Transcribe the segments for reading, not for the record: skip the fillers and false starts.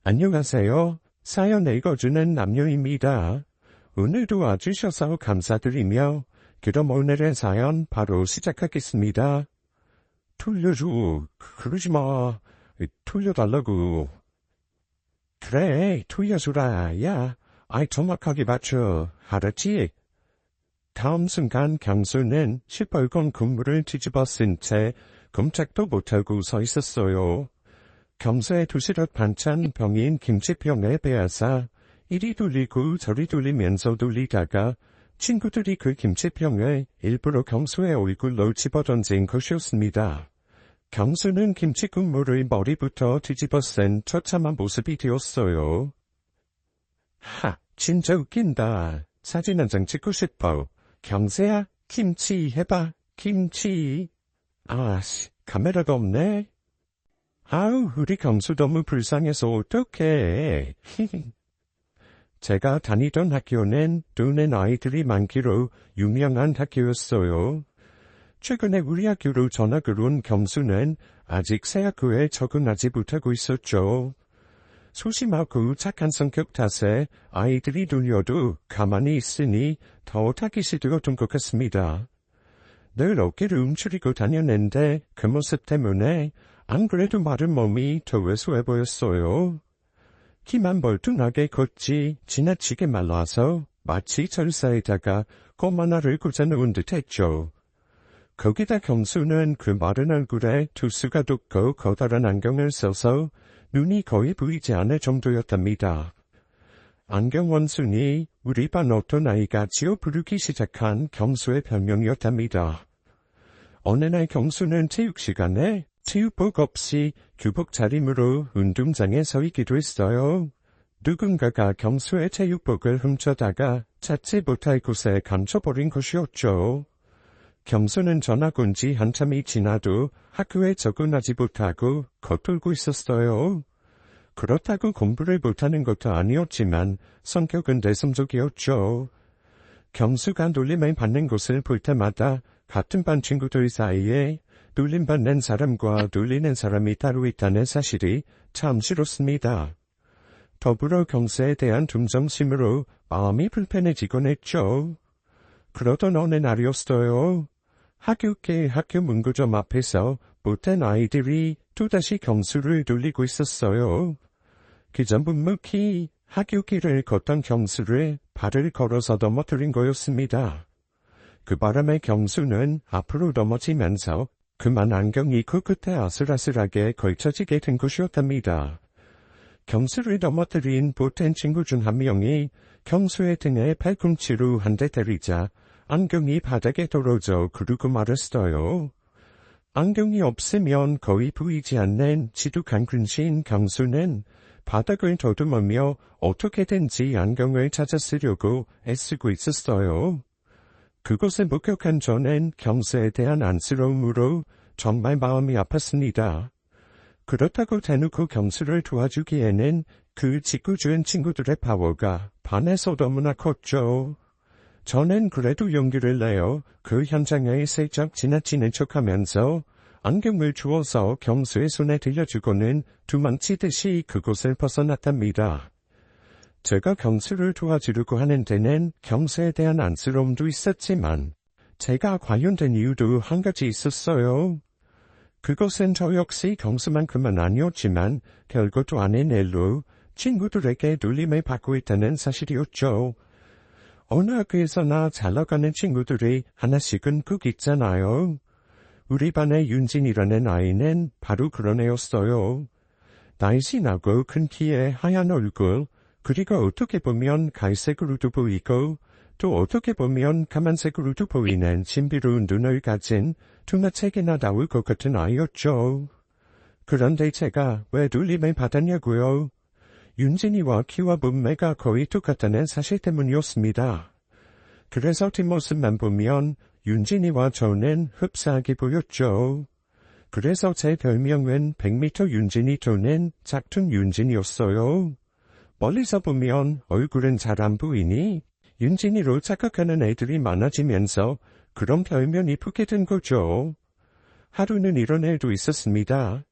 안녕하세요. 사연 읽어주는 남녀입니다. 오늘도 와주셔서 감사드리며 그럼 오늘의 사연 바로 시작하겠습니다. 돌려줘. 그러지마. 돌려달라고. 그래, 돌려주라. 야, 아이 정확하게 맞춰. 알았지? 다음 순간 경수는 시뻘건 국물을 뒤집어 쓴 채 꼼짝도 못하고 서 있었어요. 경수의 도시락 반찬 병인 김치병에 빼앗아 이리 돌리고 저리 돌리면서 돌리다가 친구들이 그 김치병을 일부러 경수의 얼굴로 집어던진 것이었습니다. 경수는 김치 국물을 머리부터 뒤집어 쓴 처참한 모습이 되었어요. 하, 진짜 웃긴다. 사진 한 장 찍고 싶어. 경수야, 김치 해봐. 김치. 아씨, 카메라가 없네. 아우, 우리 경수 너무 불쌍해서 어떡해. 제가 다니던 학교는 노는 아이들이 많기로 유명한 학교였어요. 최근에 우리 학교로 전학을 온 경수는 아직 새 학교에 적응하지 못하고 있었죠. 소심하고 착한 성격 탓에 아이들이 놀려도 가만히 있으니 더 타기 싫었던 것 같습니다. 늘 어깨를 움츠리고 다녔는데 그 모습 때문에 안 그래도 마른 몸이 더 왜소해 보였어요. 키만 벌뚱하게 컸지 지나치게 말라서 마치 철사에다가 껌 하나를 꽂아놓은 듯했죠. 거기다 경수는 그 마른 얼굴에 투수가 돋고 커다란 안경을 써서 눈이 거의 보이지 않을 정도였답니다. 안경 원숭이, 우리 반 어떤 아이가 지어 부르기 시작한 경수의 별명이었답니다. 어느 날 경수는 체육 시간에 체육복 없이 교복 차림으로 운동장에 서 있기도 했어요. 누군가가 경수의 체육복을 훔쳐다가 찾지 못할 곳에 감춰버린 것이었죠. 경수는 전학 온 지 한참이 지나도 학교에 적응하지 못하고 겉돌고 있었어요. 그렇다고 공부를 못하는 것도 아니었지만 성격은 내성적이었죠. 경수가 놀림을 받는 것을 볼 때마다 같은 반 친구들 사이에 놀림받는 사람과 놀리는 사람이 따로 있다는 사실이 참 싫었습니다. 더불어 경수에 대한 둔정심으로 마음이 불편해지곤 했죠. 그러던 어느 날이었어요. 학교 문구점 앞에서 못된 아이들이 또다시 경수를 놀리고 있었어요. 그저 묵묵히 학교 길을 걷던 경수를 발을 걸어서 넘어뜨린 거였습니다. 그 바람에 경수는 앞으로 넘어지면서 그만 안경이 코끝에 아슬아슬하게 걸쳐지게 된 것이었답니다. 경수를 넘어뜨린 보탠 친구 중 한 명이 경수의 등에 팔꿈치로 한 대 때리자 안경이 바닥에 떨어져 구르고 말았어요. 안경이 없으면 거의 보이지 않는 지독한 근시인 경수는 바닥을 더듬으며 어떻게든지 안경을 찾아 쓰려고 애쓰고 있었어요. 그것을 목격한 저는 경수에 대한 안쓰러움으로 정말 마음이 아팠습니다. 그렇다고 대놓고 경수를 도와주기에는 그 짓궂은 친구들의 파워가 반에서 너무나 컸죠. 저는 그래도 용기를 내어 그 현장에 슬쩍 지나치는 척하면서 안경을 주워서 경수의 손에 들려주고는 도망치듯이 그곳을 벗어났답니다. 제가 경수를 도와주려고 하는 데는 경수에 대한 안쓰러움도 있었지만 제가 관련된 이유도 한 가지 있었어요. 그것은 저 역시 경수만큼은 아니었지만 별것도 아닌 일로 친구들에게 놀림을 받고 있다는 사실이었죠. 어느 학교에서나 잘 나가는 친구들이 하나씩은 꼭 있잖아요. 우리 반의 윤진이라는 아이는 바로 그런 애였어요. 날씬하고 큰 키에 하얀 얼굴, 그리고 어떻게 보면 갈색으로도 보이고 또 어떻게 보면 까만색으로도 보이는 신비로운 눈을 가진 동화책이나 나올 것 같은 아이였죠. 그런데 제가 왜 놀림을 받았냐고요? 윤진이와 키와 몸매가 거의 똑같다는 사실 때문이었습니다. 그래서 뒷모습만 보면 윤진이와 저는 흡사하게 보였죠. 그래서 제 별명은 100m 윤진이 또는 작퉁 윤진이었어요. 멀리서 보면 얼굴은 잘 안 보이니 윤진이로 착각하는 애들이 많아지면서 그런 별명이 붙게 된 거죠. 하루는 이런 일도 있었습니다.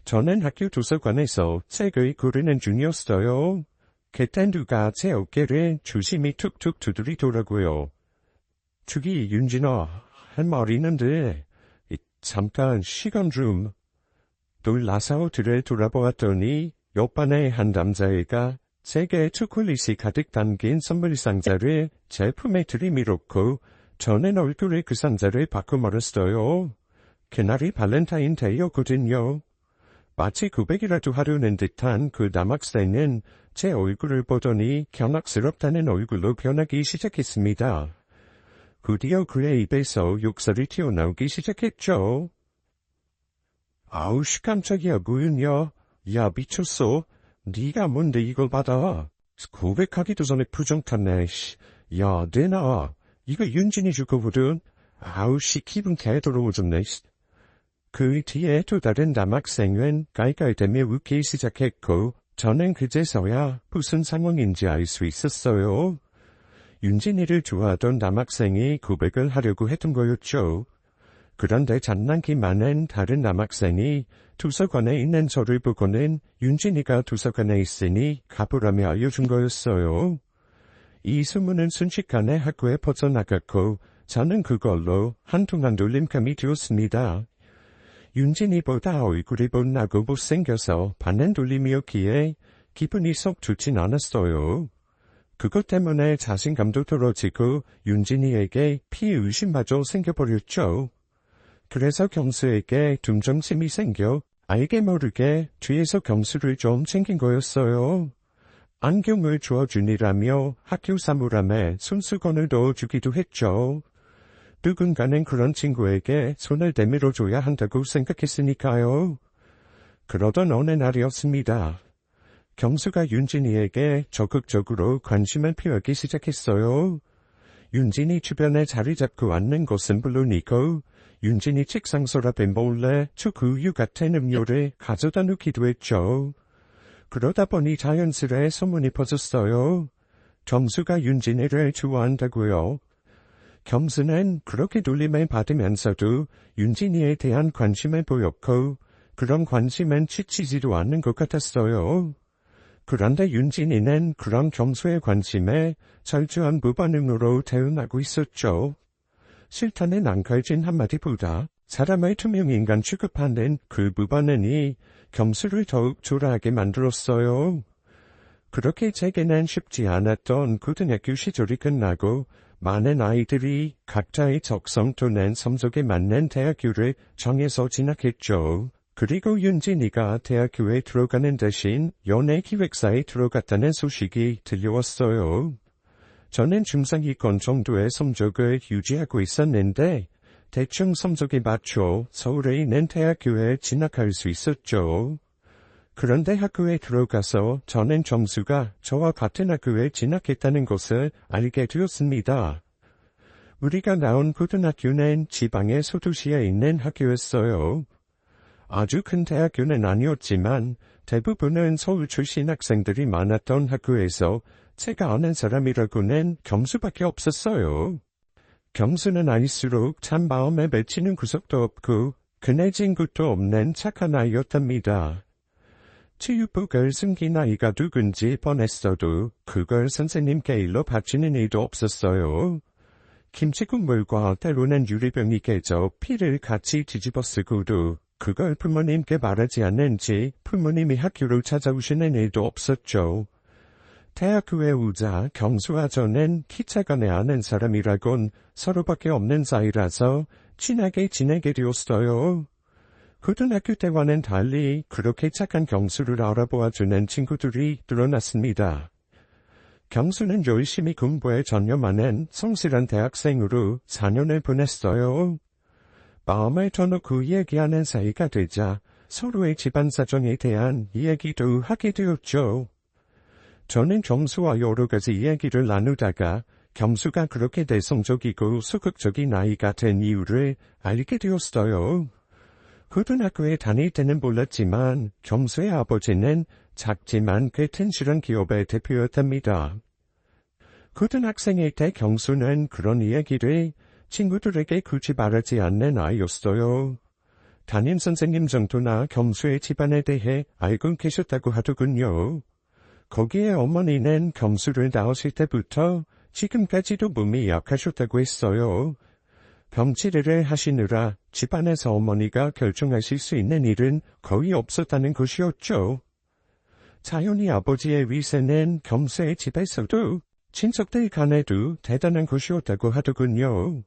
저는 학교 도서관에서 책을 고르는 중이었어요. 그땐 누가 제 어깨를 주심이 툭툭 두드리더라고요. 저기 윤진아, 할 말 있는데 잠깐 시간 좀. 놀라서 뒤를 돌아보았더니 옆반의 한 남자애가 제게 초콜릿이 가득 담긴 선물 상자를 제 품에 들이밀었고 저는 얼굴에 그 상자를 받고 말았어요. 그날이 발렌타인데이였거든요. 마치 고백이라도 하려는 듯한 그 남학생은 제 얼굴을 보더니 경악스럽다는 얼굴로 변하기 시작했습니다. 드디어 그의 입에서 욕설이 튀어나오기 시작했죠. 아우씨 깜짝이야 뭐였냐? 야 미쳤어? 네가 뭔데 이걸 받아? 고백하기도 전에 표정 탔네. 야 내놔. 이거 윤진이 주거든. 아우씨 기분 개더러워졌네. 그 뒤에 또 다른 남학생은 깔깔대며 웃기 시작했고 저는 그제서야 무슨 상황인지 알 수 있었어요. 윤진이를 좋아하던 남학생이 고백을 하려고 했던 거였죠. 그런데 장난기 많은 다른 남학생이 도서관에 있는 저를 보고는 윤진이가 도서관에 있으니 가보라며 알려준 거였어요. 이 소문은 순식간에 학교에 퍼져나갔고 저는 그걸로 한동안 놀림감이 되었습니다. 윤진이보다 얼굴이 못나고 못생겨서 받는 놀림이었기에 기분이 썩 좋진 않았어요. 그것 때문에 자신감도 떨어지고 윤진이에게 피의심마저 생겨버렸죠. 그래서 경수에게 dum정심이 생겨 알게 모르게 뒤에서 경수를 좀 챙긴 거였어요. 안경을 주어주니라며 학교 사물함에 손수건을 넣어주기도 했죠. 누군가는 그런 친구에게 손을 내밀어 줘야 한다고 생각했으니까요. 그러던 어느 날이었습니다. 경수가 윤진이에게 적극적으로 관심을 표하기 시작했어요. 윤진이 주변에 자리 잡고 앉는 것은 물론이고 윤진이 책상 서랍에 몰래 초우유 같은 음료를 가져다 놓기도 했죠. 그러다 보니 자연스레 소문이 퍼졌어요. 경수가 윤진이를 좋아한다고요. 경수는 그렇게 놀림을 받으면서도 윤진이에 대한 관심을 보였고 그런 관심은 지치지도 않는 것 같았어요. 그런데 윤진이는 그런 경수의 관심에 철저한 무반응으로 대응하고 있었죠. 실탄의 낭갈진 한마디보다 사람의 투명인간 취급하는 그 무반응이 경수를 더욱 초라하게 만들었어요. 그렇게 제게는 쉽지 않았던 고등학교 시절이 끝나고 많은 아이들이 각자의 적성 또는 성적에 맞는 대학교를 정해서 진학했죠. 그리고 윤진이가 대학교에 들어가는 대신 연예기획사에 들어갔다는 소식이 들려왔어요. 저는 중상위권 정도의 성적을 유지하고 있었는데 대충 성적에 맞춰 서울에 있는 대학교에 진학할 수 있었죠. 그런데 학교에 들어가서 저는 정수가 저와 같은 학교에 진학했다는 것을 알게 되었습니다. 우리가 나온 고등학교는 지방의 소도시에 있는 학교였어요. 아주 큰 대학교는 아니었지만 대부분은 서울 출신 학생들이 많았던 학교에서 제가 아는 사람이라고는 경수밖에 없었어요. 경수는 아닐수록 참 마음에 맺히는 구석도 없고 그네진 것도 없는 착한 아이였답니다. 체육복을 숨긴 아이가 누군지 뻔했어도 그걸 선생님께 일러 바치는 일도 없었어요. 김치국물과 때로는 유리병이 깨져 피를 같이 뒤집어 쓰고도 그걸 부모님께 말하지 않는지 부모님이 학교로 찾아오시는 일도 없었죠. 대학교에 오자 경수와 저는 키차간에 아는 사람이라곤 서로밖에 없는 사이라서 친하게 지내게 되었어요. 고등학교 때와는 달리 그렇게 착한 경수를 알아보아주는 친구들이 늘어났습니다. 경수는 열심히 공부에 전념하는 성실한 대학생으로 4년을 보냈어요. 마음을 터놓고 얘기하는 사이가 되자 서로의 집안 사정에 대한 이야기도 하게 되었죠. 저는 경수와 여러 가지 이야기를 나누다가 경수가 그렇게 내성적이고 소극적인 아이가 된 이유를 알게 되었어요. 고등학교에 다닐 때는 몰랐지만 경수의 아버지는 작지만 꽤 튼실한 기업의 대표였답니다. 고등학생일 때 경수는 그런 이야기를 친구들에게 굳이 말하지 않는 아이였어요. 담임선생님 정도나 겸수의 집안에 대해 알고 계셨다고 하더군요. 거기에 어머니는 겸수를 낳으실 때부터 지금까지도 몸이 약하셨다고 했어요. 병치레를 하시느라 집안에서 어머니가 결정하실 수 있는 일은 거의 없었다는 것이었죠. 자연히 아버지의 위세는 겸수의 집에서도 친척들 간에도 대단한 것이었다고 하더군요.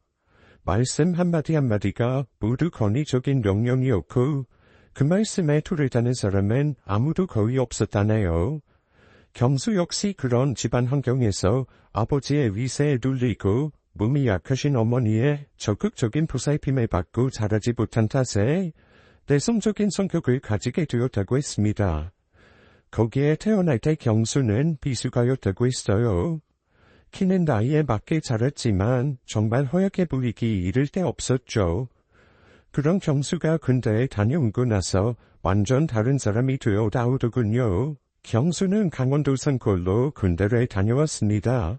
말씀 한마디 한마디가 모두 권위적인 명령이었고 그 말씀에 토를 다는 사람은 아무도 거의 없었다네요. 겸수 역시 그런 집안 환경에서 아버지의 위세에 눌리고 몸이 약하신 어머니의 적극적인 보살핌을 받고 자라지 못한 탓에 내성적인 성격을 가지게 되었다고 했습니다. 거기에 태어날 때 경수는 비수가였다고 했어요. 키는 나이에 맞게 자랐지만 정말 허약해 보이기 이를 데 없었죠. 그런 경수가 군대에 다녀오고 나서 완전 다른 사람이 되어 나오더군요. 경수는 강원도 산골로 군대를 다녀왔습니다.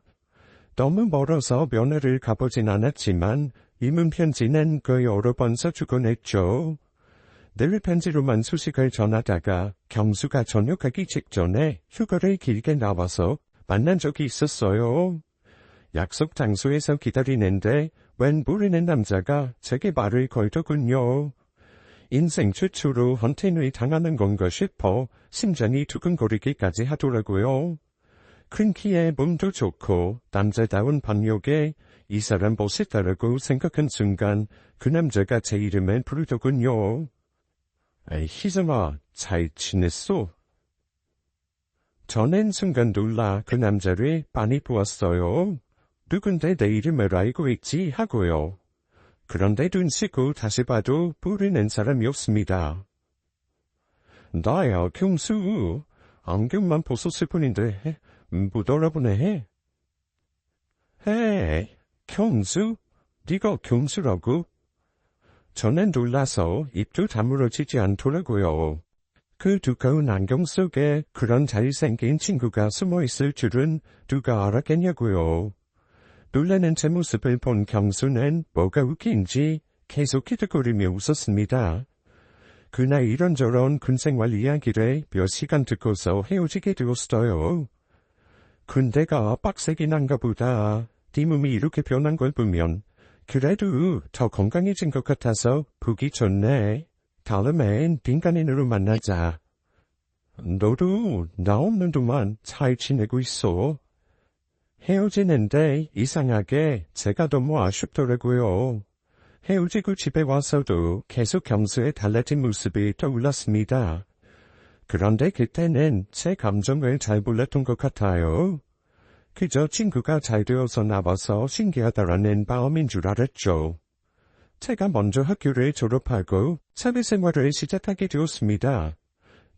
너무 멀어서 면회를 가보진 않았지만 이문 편지는 꽤 여러 번 써주곤 했죠. 늘 편지로만 소식을 전하다가 경수가 전역하기 직전에 휴가를 길게 나와서 만난 적이 있었어요. 약속 장소에서 기다리는데 웬 모르는 남자가 제게 말을 걸더군요. 인생 최초로 헌팅을 당하는 건가 싶어 심장이 두근거리기까지 하더라고요. 큰 키에 몸도 좋고 남자다운 방역에 이 사람 멋있다라고 생각한 순간 그 남자가 제 이름을 부르더군요. 에이, 희정아, 잘 지냈어? 저는 순간 놀라 그 남자를 빤히 보았어요. 누군데 내 이름을 알고 있지 하고요. 그런데 눈 씻고 다시 봐도 모르는 사람이었습니다. 나야, 경수. 안경만 벗었을 뿐인데 못 알아보네. 헤이, 경수? 네가 경수라고? 저는 놀라서 입도 다물어지지 않더라고요. 그 두꺼운 안경 속에 그런 잘생긴 친구가 숨어있을 줄은 누가 알았겠냐고요. 놀라는 제 모습을 본 경수는 뭐가 웃긴지 계속 기득거리며 웃었습니다. 그날 이런저런 군생활 이야기를 몇 시간 듣고서 헤어지게 되었어요. 군대가 빡세긴 한가 보다. 네 몸이 이렇게 변한 걸 보면 그래도 더 건강해진 것 같아서 보기 좋네. 다음엔 빈간인으로 만나자. 너도 나 없는 동안 잘 지내고 있어. 헤어지는데 이상하게 제가 너무 아쉽더라고요. 헤어지고 집에 와서도 계속 경수의 달라진 모습이 떠올랐습니다. 그런데 그때는 제 감정을 잘 몰랐던 것 같아요. 그저 친구가 잘 되어서 나와서 신기하다라는 마음인 줄 알았죠. 제가 먼저 학교를 졸업하고 사회생활을 시작하게 되었습니다.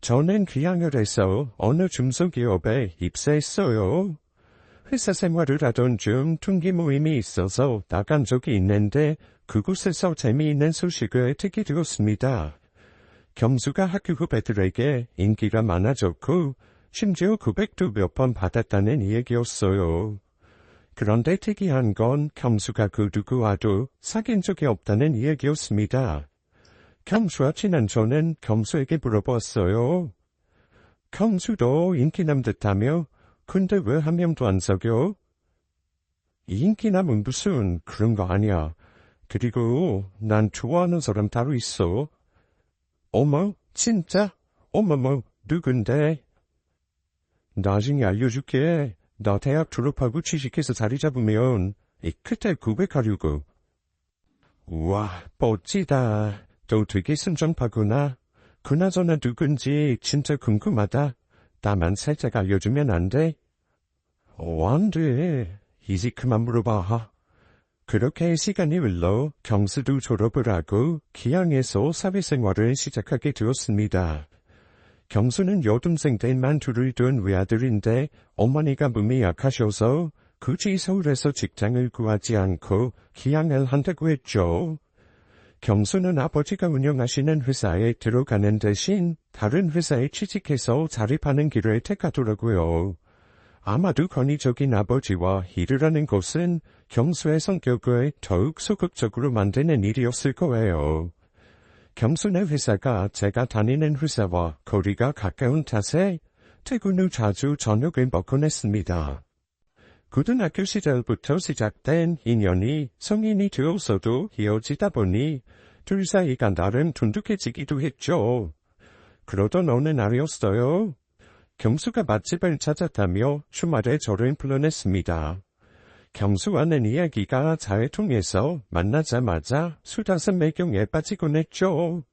저는 귀향을 해서 어느 중소기업에 입사했어요. 회사 생활을 하던 중 동기 모임이 있어서 나간 적이 있는데 그곳에서 재미있는 소식을 듣게 되었습니다. 경수가 학교 후배들에게 인기가 많아졌고 심지어 고백도 몇 번 받았다는 이야기였어요. 그런데 특이한 건 경수가 그 누구와도 사귄 적이 없다는 이야기였습니다. 경수와 친한 저는 경수에게 물어봤어요. 경수도 인기남 듯하며 근데 왜 한 명도 안 사겨? 인기남은 무슨 그런 거 아니야. 그리고 난 좋아하는 사람 따로 있어. 어머, 진짜? 어머머, 누군데? 나중에 알려줄게. 나 대학 졸업하고 취직해서 자리 잡으면 그때 고백하려고. 우와, 멋지다. 너 되게 순정파구나. 그나저나 누군지 진짜 궁금하다. 나만 살짝 알려주면 안 돼? 안 돼. 이제 그만 물어봐. 그렇게 시간이 흘러 경수도 졸업을 하고 기양에서 사회생활을 시작하게 되었습니다. 경수는 여동생들만 둘을 둔 외아들인데 어머니가 몸이 약하셔서 굳이 서울에서 직장을 구하지 않고 기양을 한다고 했죠. 경수는 아버지가 운영하시는 회사에 들어가는 대신 다른 회사에 취직해서 자립하는 길을 택하더라고요. 아마도 권위적인 아버지와 일을 하는 것은 경수의 성격을 더욱 소극적으로 만드는 일이었을 거예요. 겸순의 회사가 제가 다니는 회사와 거리가 가까운 탓에 퇴근 후 자주 저녁을 먹곤 했습니다. 고등학교 시절부터 시작된 인연이 성인이 되어서도 이어지다 보니 둘 사이가 나름 돈독해지기도 했죠. 그러던 어느 날이었어요. 경수가 맛집을 찾았다며 주말에 저를 불러냈습니다. 경수와는 이야기가 잘 통해서 만나자마자 수다스 매경에 빠지곤 했죠.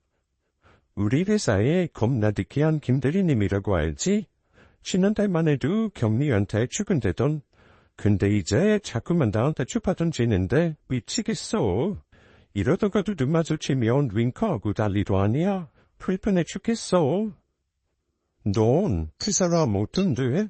우리 회사에 겁나 느끼한 김대리님이라고 알지? 쉬는 달만 해도 경리한테 출근되던. 근데 이제 자꾸만 나한테 추파던지는데 미치겠어. 이러다가도 눈 마주치면 윙크하고 난리도 아니야. 불편해 죽겠어. 넌 그 사람 어떤데?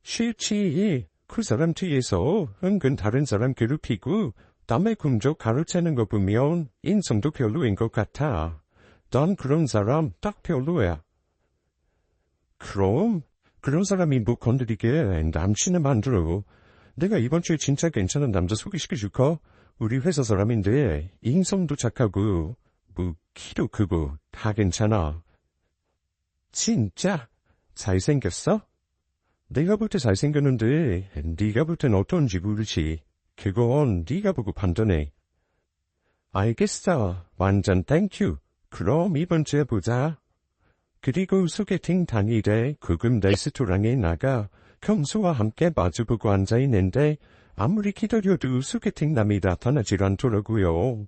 싫지. 그 사람 뒤에서 은근 다른 사람 괴롭히고 남의 금쪽 가로채는 거 보면 인성도 별로인 것 같아. 난 그런 사람 딱 별로야. 그럼 그런 사람이 뭐 건드리게 남친을 만들어. 내가 이번 주에 진짜 괜찮은 남자 소개시켜줄까? 우리 회사 사람인데 인성도 착하고 뭐 키도 크고 다 괜찮아. 진짜? 잘생겼어? 내가 볼 때 잘생겼는데 네가 볼 땐 어떤지 모르지. 그건 네가 보고 판단해. 알겠어. 완전 땡큐. 그럼 이번 주에 보자. 그리고 소개팅 당일에 고급 레스토랑에 나가 경수와 함께 마주보고 앉아있는데 아무리 기다려도 소개팅남이 나타나질 않더라고요.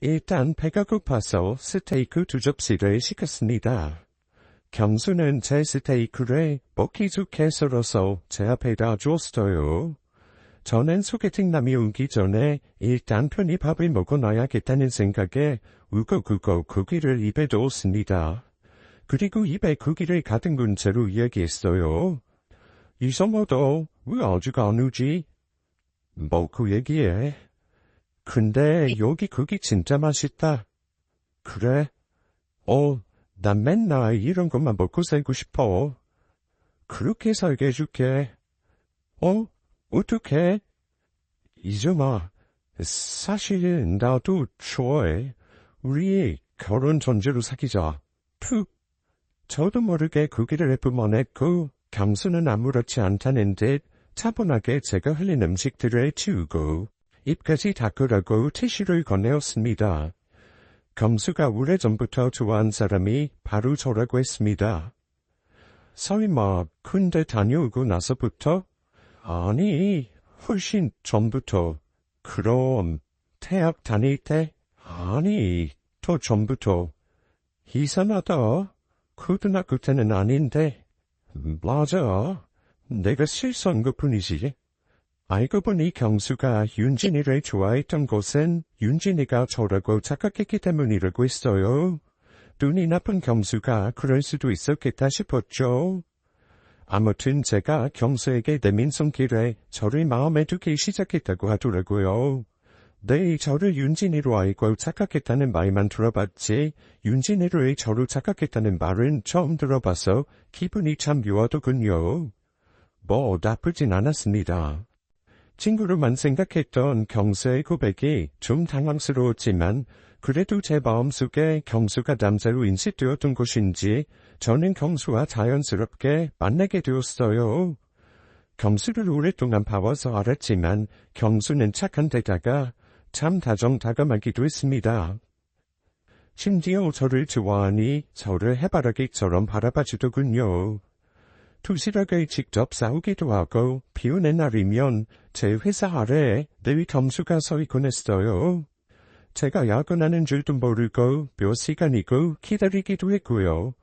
일단 배가 고파서 스테이크 2접시를 시켰습니다. 경수는 제 스테이크를 먹기 좋게 썰어서 제 앞에다 줬어요. 저는 소개팅남이 오기 전에 일단 편히 밥을 먹어놔야겠다는 생각에 우걱우걱 고기를 입에 넣었습니다. 그리고 입에 고기를 가득 채로 이야기했어요. 이성어다. 왜 아직 안 오지? 먹고 얘기해. 근데 여기 고기 진짜 맛있다. 그래? 난 맨날 이런 것만 먹고 살고 싶어. 그렇게 살게 해줄게. 어떡해? 이정아, 사실 나도 좋아해. 우리 결혼 전제로 사귀자. 푹. 저도 모르게 고기를 뿜어냈고 경수는 아무렇지 않다는 듯 차분하게 제가 흘린 음식들을 치우고 입까지 닦으라고 티슈를 건네었습니다. 경수가 오래전부터 좋아한 사람이 바로 저라고 했습니다. 설마 군대 다녀오고 나서부터? 아니, 훨씬 전부터. 그럼 대학 다닐 때? 아니, 더 전부터. 이상하다. 고등학교 때는 아닌데. 맞아. 내가 실수한 것뿐이지. 알고 보니 경수가 윤진이를 좋아했던 것은 윤진이가 저라고 착각했기 때문이라고 했어요. 눈이 나쁜 경수가 그럴 수도 있었겠다 싶었죠. 아무튼 제가 경수에게 내민 손길에 저를 마음에 두기 시작했다고 하더라고요. 네, 저를 윤진이로 알고 착각했다는 말만 들어봤지 윤진이를 저로 착각했다는 말은 처음 들어봐서 기분이 참 묘하더군요. 뭐 나쁘진 않았습니다. 친구로만 생각했던 경수의 고백이 좀 당황스러웠지만 그래도 제 마음속에 경수가 남자로 인식되었던 것인지 저는 경수와 자연스럽게 만나게 되었어요. 경수를 오랫동안 봐와서 알았지만 경수는 착한 데다가 참 다정다감하기도 했습니다. 심지어 저를 좋아하니 저를 해바라기처럼 바라봐주더군요. 도시락을 직접 싸우기도 하고 비 오는 날이면 제 회사 아래에 늘 경수가 서 있곤 했어요. 제가 야근하는 줄도 모르고 몇 시간이고 기다리기도 했고요.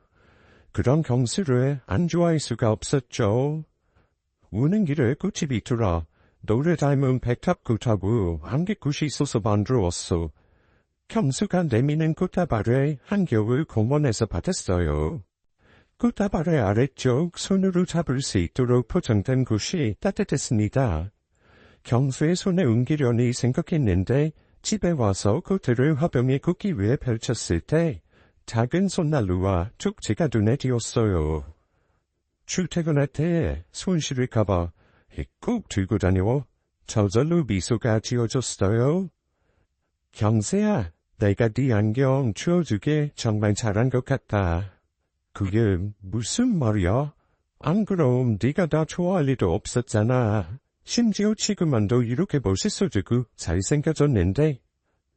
그런 경수를 안 좋아할 수가 없었죠. 오는 길에 꽃이 비더라. 너를 닮은 백탑꽃하고 한개꽃이 있어서 만들어왔어. 경수가 내미는 꽃다발을 한겨울 공원에서 받았어요. 꽃다발의 아래쪽 손으로 잡을 수 있도록 포장된 곳이 따뜻했습니다. 경수의 손에 옮기려니 생각했는데 집에 와서 꽃들을 화병에 꽂기 위해 펼쳤을 때 작은 손난로와 쪽지가 눈에 띄었어요. 출퇴근할 때 손 시릴까봐 꼭 들고 다녀. 저절로 미소가 지어졌어요. 경수야, 내가 네 안경 주워주게 정말 잘한 것 같다. 그게 무슨 말이야? 안 그럼 네가 나 좋아할 리도 없었잖아. 심지어 지금만도 이렇게 멋있어지고 잘생겨졌는데.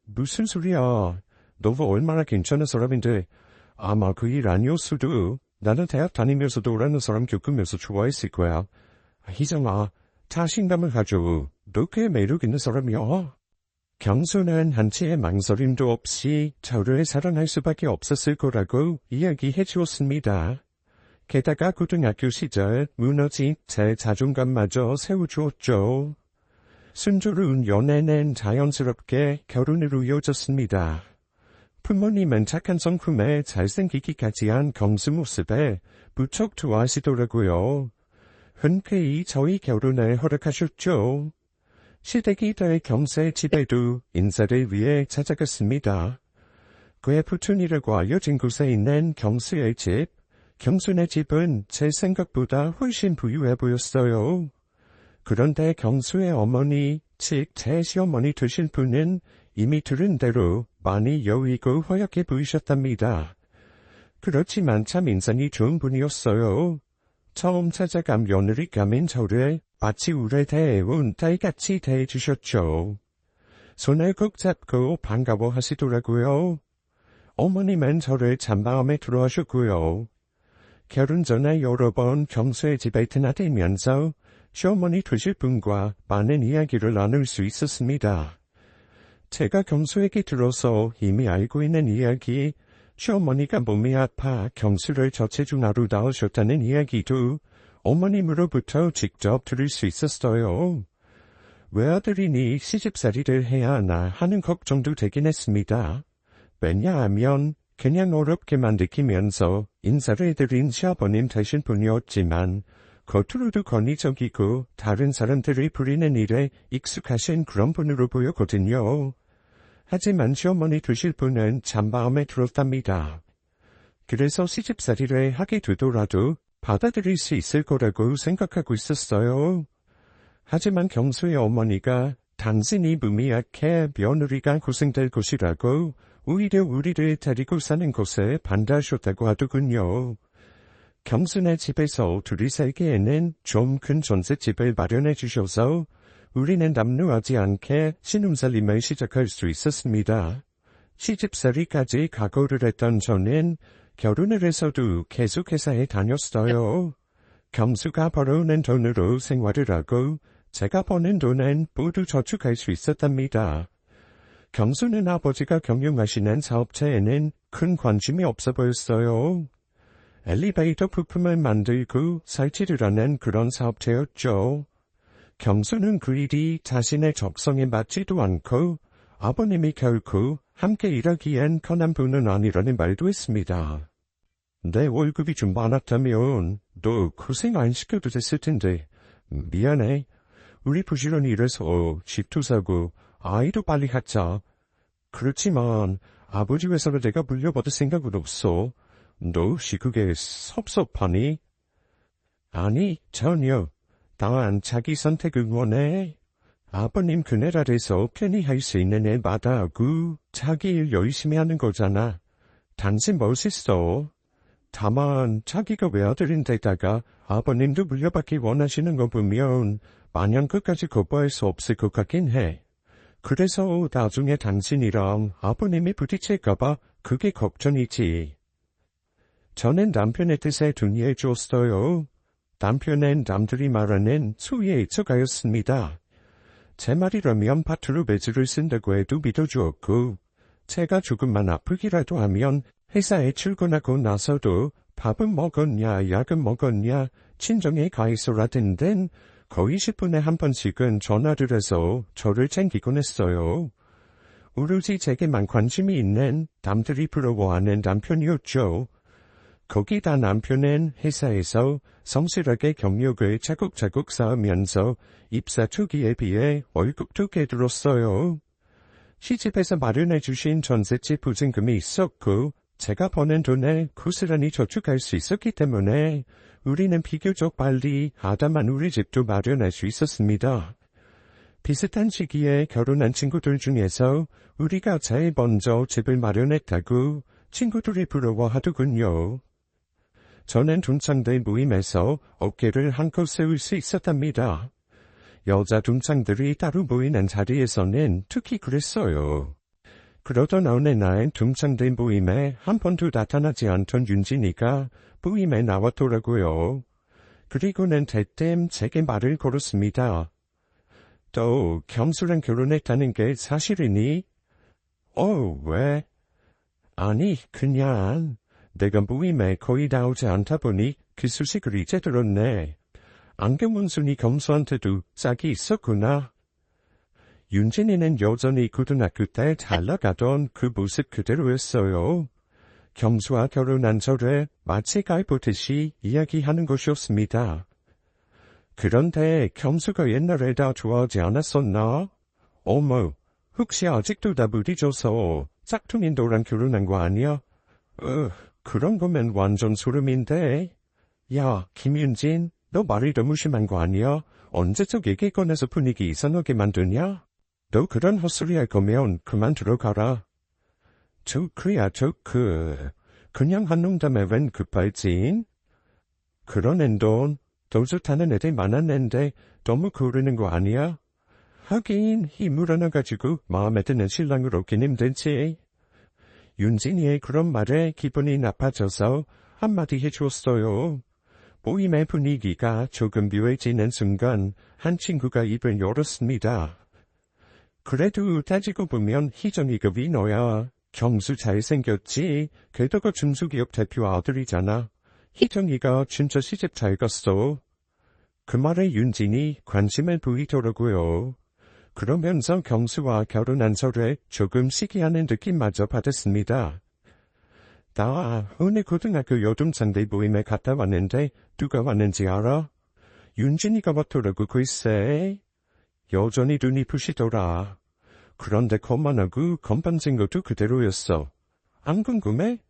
무슨 소리야. 너가 얼마나 괜찮은 사람인데. 아마 그 일 아니었어도 나는 대학 다니면서도 라는 사람 겪으면서 좋아했을 거야. 희정아, 자신감을 가져. 너 꽤 매력 있는 사람이야. 경수는 한치의 망설임도 없이 저를 사랑할 수밖에 없었을 거라고 이야기해 주었습니다. 게다가 고등학교 시절 무너진 제 자존감마저 세워주었죠. 순조로운 연애는 자연스럽게 결혼으로 이어졌습니다. 부모님은 착한 성품에 잘생기기까지 한 경수 모습에 무척 좋아하시더라고요. 흔쾌히 저희 결혼을 허락하셨죠. 시댁이 될 경수의 집에도 인사를 위해 찾아갔습니다. 그의 부촌이라고 알려진 곳에 있는 경수의 집. 경수네 집은 제 생각보다 훨씬 부유해 보였어요. 그런데 경수의 어머니, 즉 제 시어머니 되실 분은 이미 들은 대로 많이 여위고 허약해 보이셨답니다. 그렇지만 참 인상이 좋은 분이었어요. 처음 찾아간 며느리감인 저를 마치 우리 대해온 딸같이 대해주셨죠. 손을 꼭 잡고 반가워하시더라고요. 어머님은 저를 참마음에 들어하셨고요. 결혼 전에 여러 번 경수의 집에 드나들면서 시어머니 되실 분과 많은 이야기를 나눌 수 있었습니다. 제가 경수에게 들어서 이미 알고 있는 이야기, 시어머니가 몸이 아파 경수를 저체중아로 낳으셨다는 이야기도 어머님으로부터 직접 들을 수 있었어요. 외아들이니 시집살이를 해야 하나 하는 걱정도 되긴 했습니다. 왜냐하면 그냥 어렵게만 느끼면서 인사를 드린 시아버님 되신 분이었지만 겉으로도 권위적이고 다른 사람들이 부리는 일에 익숙하신 그런 분으로 보였거든요. 하지만 시어머니 되실 분은 참 마음에 들었답니다. 그래서 시집살이를 하게 되더라도 받아들일 수 있을 거라고 생각하고 있었어요. 하지만 경수의 어머니가 당신이 몸이 약해 며느리가 고생될 것이라고 오히려 우리를 데리고 사는 곳에 반대하셨다고 하더군요. 경수네 집에서 둘이 살기에는 좀 큰 전셋집을 마련해 주셔서 우리는 남루하지 않게 신혼살림을 시작할 수 있었습니다. 시집살이까지 각오를 했던 저는 결혼을 해서도 계속 회사에 다녔어요. 경수가 벌어오는 돈으로 생활을 하고 제가 버는 돈은 모두 저축할 수 있었답니다. 경수는 아버지가 경영하시는 사업체에는 큰 관심이 없어 보였어요. 엘리베이터 부품을 만들고 설치를 하는 그런 사업체였죠. 경수는 그 일이 자신의 적성에 맞지도 않고 아버님이 결코 함께 일하기엔 편한 분은 아니라는 말도 했습니다. 내 월급이 좀 많았다면 너 고생 안 시켜도 됐을 텐데 미안해. 우리 부지런히 일해서 집도 사고 아이도 빨리 갖자. 그렇지만 아버지 회사를 내가 물려받을 생각은 없어. 너 혹시 그게 섭섭하니? 아니, 전혀. 난 자기 선택 응원해. 아버님 그네 아래서 편히 할 수 있는 일 마다하고 자기 일 열심히 하는 거잖아. 당신 멋있어. 다만 자기가 외아들인데다가 아버님도 물려받기 원하시는 거 보면 마냥 끝까지 거부할 수 없을 것 같긴 해. 그래서 나중에 당신이랑 아버님이 부딪힐까봐 그게 걱정이지. 저는 남편의 뜻에 동의해 줬어요. 남편은 남들이 말하는 소위의 애처가였습니다. 제 말이라면 파트로 매주를 쓴다고 해도 믿어주었고 제가 조금만 아프기라도 하면 회사에 출근하고 나서도 밥은 먹었냐 약은 먹었냐 친정에 가 있어라던 데는 거의 10분에 한 번씩은 전화를 해서 저를 챙기곤 했어요. 오로지 제게만 관심이 있는 남들이 부러워하는 남편이었죠. 거기다 남편은 회사에서 성실하게 경력을 차곡차곡 쌓으면서 입사 초기에 비해 월급도 꽤 들었어요. 시집에서 마련해 주신 전셋집 보증금이 있었고 제가 버는 돈을 고스란히 저축할 수 있었기 때문에 우리는 비교적 빨리 아담한 우리 집도 마련할 수 있었습니다. 비슷한 시기에 결혼한 친구들 중에서 우리가 제일 먼저 집을 마련했다고 친구들이 부러워하더군요. 저는 둔창들 모임에서 어깨를 한껏 세울 수 있었답니다. 여자 둔창들이 따로 모이는 자리에서는 특히 그랬어요. 그러던 어느 날 둔창들 모임에 한 번도 나타나지 않던 윤진이가 모임에 나왔더라고요. 그리고는 대뜸 제게 말을 걸었습니다. 너 겸수랑 결혼했다는 게 사실이니? 왜? 아니, 그냥 내가 모임에 거의 나오지 않다 보니 그 소식을 이제 들었네. 안경문순이 겸수한테도 짝이 있었구나. 윤진이는 여전히 고등학교 때 잘 나가던 그 모습 그대로였어요. 겸수와 결혼한 저를 마치 깔보듯이 이야기하는 것이었습니다. 그런데 겸수가 옛날에 다 좋아하지 않았었나? 어머, 혹시 아직도 나 무디져서 짝퉁인 너랑 결혼한 거 아니야? 그런 거면 완전 소름인데. 야, 김윤진, 너 말이 너무 심한 거 아니야? 언제적 얘기 꺼내서 분위기 이상하게 만드냐? 너 그런 헛소리 할 거면 그만 들어가라. 조크야, 조크. 그냥 한 농담에 웬 급발진? 그런 앤돈, 더 좋다는 애들 많았는데 너무 고르는 거 아니야? 하긴 힘을 하나가지고 마음에 드는 신랑을 얻긴 힘들지. 윤진이의 그런 말에 기분이 나빠져서 한마디 해주었어요. 모임의 분위기가 조금 묘해지는 순간 한 친구가 입을 열었습니다. 그래도 따지고 보면 희정이가 위너야. 경수 잘생겼지. 게다가 중소기업 대표 아들이잖아. 희정이가 진짜 시집 잘 갔어. 그 말에 윤진이 관심을 보이더라고요. 그러면서 경수와 결혼한 저를 조금 시기하는 느낌마저 받았습니다. 나 오늘 고등학교 여동생들 모임에 갔다 왔는데 누가 왔는지 알아? 윤진이가 왔더라고 글쎄. 여전히 눈이 부시더라. 그런데 거만하고 건방진 것도 그대로였어. 안 궁금해?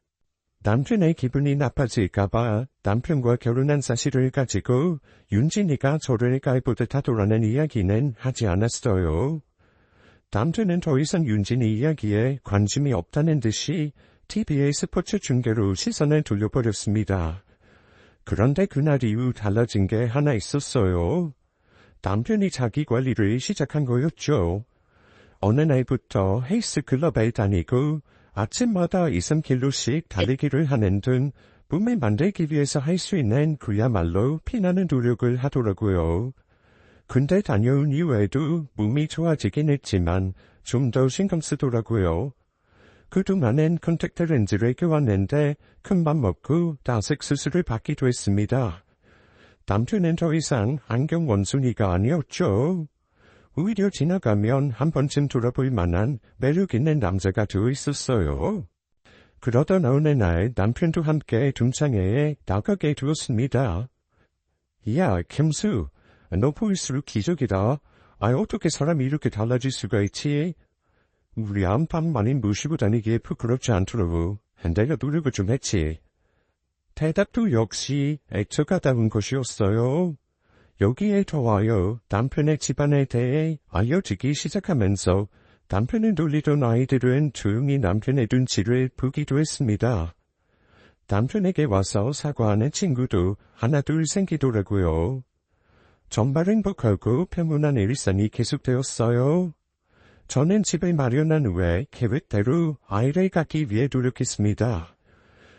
남편의 기분이 나빠질까봐 남편과 결혼한 사실을 가지고 윤진이가 저를 깔보듯 하더라는 이야기는 하지 않았어요. 남편은 더 이상 윤진이 이야기에 관심이 없다는 듯이 TV의 스포츠 중계로 시선을 돌려버렸습니다. 그런데 그날 이후 달라진 게 하나 있었어요. 남편이 자기 관리를 시작한 거였죠. 어느 날부터 헬스클럽에 다니고 아침마다 2, 3km씩 달리기를 하는 등 몸을 만들기 위해서 할 수 있는 그야말로 피나는 노력을 하더라고요. 근데 다녀온 이후에도 몸이 좋아지긴 했지만 좀 더 신경 쓰더라고요. 그동안엔 컨택트 렌즈를 껴왔는데 큰맘 먹고 다색 수술을 받기도 했습니다. 남편은 더 이상 안경 원숭이가 아니었죠. 오히려 지나가면 한 번쯤 돌아볼 만한 매력 있는 남자가 되어 있었어요. 그러던 어느 날 남편도 함께 둔창회에 나가게 되었습니다. 야, 김수, 너 볼수록 기적이다. 어떻게 사람이 이렇게 달라질 수가 있지? 우리 안방 많이 모시고 다니기에 부끄럽지 않더라고. 내가 노력을 좀 했지. 대답도 역시 애처가다운 것이었어요. 여기에 더하여 남편의 집안에 대해 알려주기 시작하면서 남편을 놀리던 아이들은 조용히 남편의 눈치를 보기도 했습니다. 남편에게 와서 사과하는 친구도 하나둘 생기더라고요. 정말 행복하고 평온한 일상이 계속되었어요. 저는 집을 마련한 후에 계획대로 아이를 갖기 위해 노력했습니다.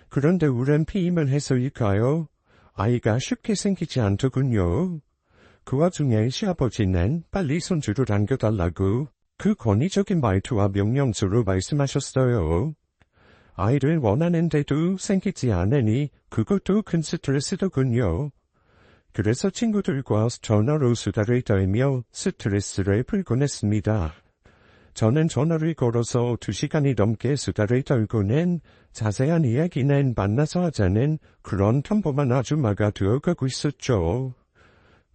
그런데 우연 피임을 해서일까요? 아이가 쉽게 생기지 않더군요. 그 와중에 시아버지는 빨리 손주를 안겨달라고 그 권위적인 말투와 명령수로 말씀하셨어요. 아이를 원하는데도 생기지 않으니 그것도 큰 스트레스더군요. 그래서 친구들과 전화로 수다를 떨며 스트레스를 풀곤 했습니다. 저는 전화를 걸어서 2시간이 넘게 수다를 떨고는 자세한 이야기는 만나서 하자는 그런 평범한 아줌마가 되어가고 있었죠.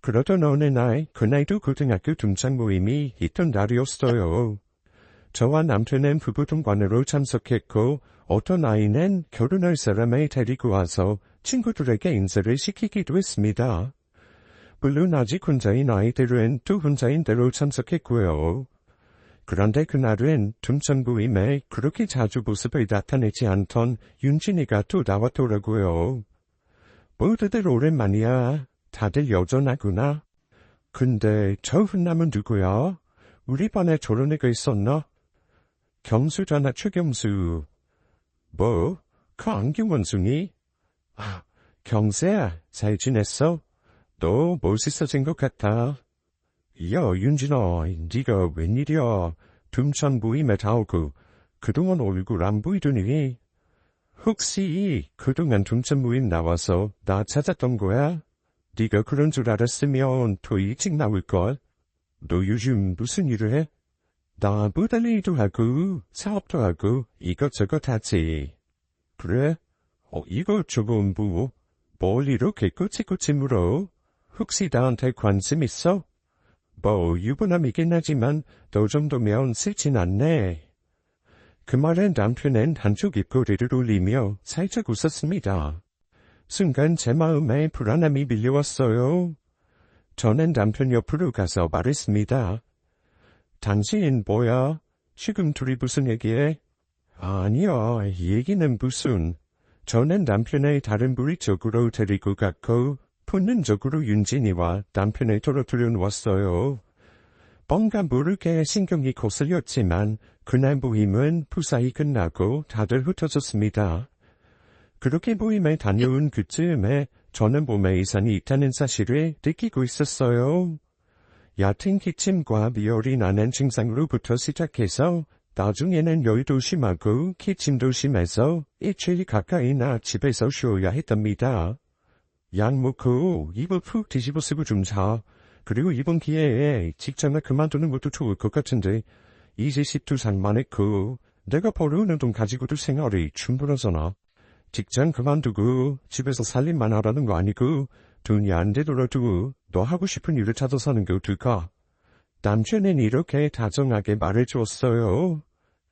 그러던 어느 날, 그날도 고등학교 둔창 모임이 있던 날이었어요. 저와 남편은 부부 동반으로 참석했고 어떤 아이는 결혼할 사람을 데리고 와서 친구들에게 인사를 시키기도 했습니다. 물론 아직 혼자인 아이들은 또 혼자인 대로 참석했고요. 그런데 그날은 둔천부임에 그렇게 자주 모습을 나타내지 않던 윤진이가 또 나왔더라고요. 모두들 오랜만이야. 다들 여전하구나. 근데 저 훈남은 누구야? 우리 반에 저런 애가 있었나? 경수잖아, 최경수. 뭐? 그 안경 원숭이? 아, 경수야, 잘 지냈어? 너 멋있어진 것 같아. 야, 윤진아, 네가 웬일이야? 둔천 부임에 다 오고 그동안 얼굴 안 보이더니. 혹시 그동안 둔천 부임 나와서 나 찾았던 거야? 네가 그런 줄 알았으면 더 일찍 나올걸? 너 요즘 무슨 일을 해? 나 모델링도 하고 사업도 하고 이것저것 하지. 그래? 이것저것 뭐? 뭘 이렇게 꼬치꼬치 물어? 혹시 나한테 관심 있어? 뭐 유부남이긴 하지만 너 정도면 싫진 않네. 그 말엔 남편은 한쪽 입꼬리를 올리며 살짝 웃었습니다. 순간 제 마음에 불안함이 밀려왔어요. 저는 남편 옆으로 가서 말했습니다. 당신 뭐야? 지금 둘이 무슨 얘기해? 아니야, 얘기는 무슨. 저는 남편을 다른 부리 쪽으로 데리고 갔고 본능적으로 윤진이와 남편을 떨어뜨려 놓았어요. 뭔가 모르게 신경이 거슬렸지만 그날 모임은 무사히 끝나고 다들 흩어졌습니다. 그렇게 모임에 다녀온 그쯤에 저는 몸에 이상이 있다는 사실을 느끼고 있었어요. 얕은 기침과 미열이 나는 증상으로부터 시작해서 나중에는 열도 심하고 기침도 심해서 일주일 가까이나 집에서 쉬어야 했답니다. 약 먹고 입을 푹 뒤집어 쓰고 좀 자. 그리고 이번 기회에 직장을 그만두는 것도 좋을 것 같은데 이제 12살 만했고 내가 벌어오는 돈 가지고도 생활이 충분하잖아. 직장 그만두고 집에서 살림만 하라는 거 아니고 돈이 안 되더라도 너 하고 싶은 일을 찾아서 하는 게 어떨까? 남편은 이렇게 다정하게 말해주었어요.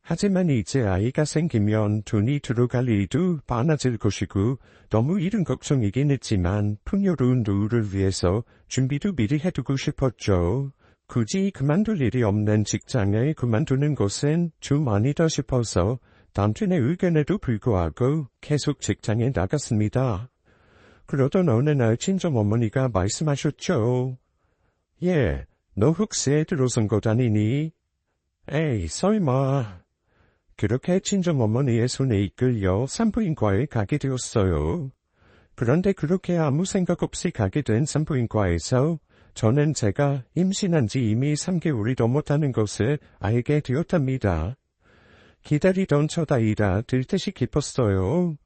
하지만 이제 아이가 생기면 돈이 들어갈 일도 많아질 것이고 너무 이른 걱정이긴 했지만 풍요로운 노후를 위해서 준비도 미리 해두고 싶었죠. 굳이 그만둘 일이 없는 직장을 그만두는 것은 좀 아니다 싶어서 남편의 의견에도 불구하고 계속 직장에 나갔습니다. 그러던 어느 날 친정어머니가 말씀하셨죠. 예, 너 혹시 애 들어선 것 아니니? 에이, 설마. 그렇게 친정어머니의 손에 이끌려 산부인과에 가게 되었어요. 그런데 그렇게 아무 생각 없이 가게 된 산부인과에서 저는 제가 임신한 지 이미 3개월이 넘었다는 것을 알게 되었답니다. 기다리던 첫 아이라 들듯이 기뻤어요.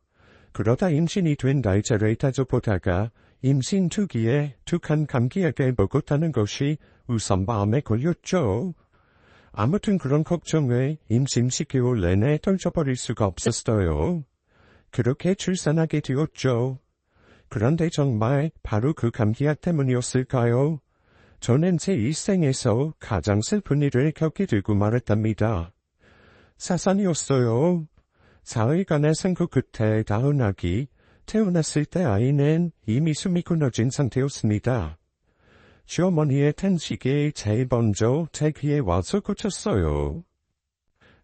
그러다 임신이 된 날짜를 따져보다가 임신 2기에 독한 감기약을 먹었다는 것이 우선 마음에 걸렸죠. 아무튼 그런 걱정을 임신 10개월 내내 떨쳐버릴 수가 없었어요. 그렇게 출산하게 되었죠. 그런데 정말 바로 그 감기약 때문이었을까요? 저는 제 일생에서 가장 슬픈 일을 겪게 되고 말았답니다. 사산이었어요. 사흘간의 생후 끝에 낳은 아기, 태어났을 때 아이는 이미 숨이 끊어진 상태였습니다. 시어머니의 탄식이 제일 먼저 제 귀에 와서 꽂혔어요.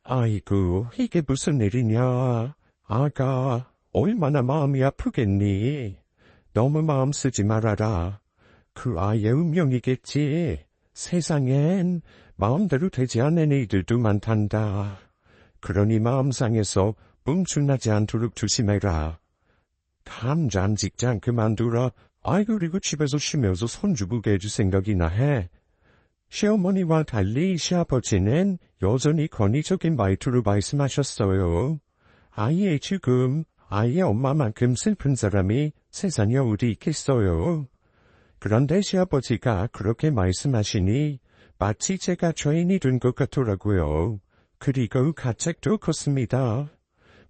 아이고, 이게 무슨 일이냐. 아가, 얼마나 마음이 아프겠니. 너무 마음 쓰지 말아라. 그 아이의 운명이겠지. 세상엔 마음대로 되지 않는 일들도 많단다. 그러니 마음 상해서 뭉클나지 않도록 조심해라. 당장 직장 그만두라. 아이고 그리고 집에서 쉬면서 손주부게 해줄 생각이나 해. 시어머니와 달리 시아버지는 여전히 권위적인 말투로 말씀하셨어요. 아이의 죽음, 아이의 엄마만큼 슬픈 사람이 세상에 어디 있겠어요. 그런데 시아버지가 그렇게 말씀하시니 마치 제가 죄인이 된 것 같더라고요. 그리고 가책도 컸습니다.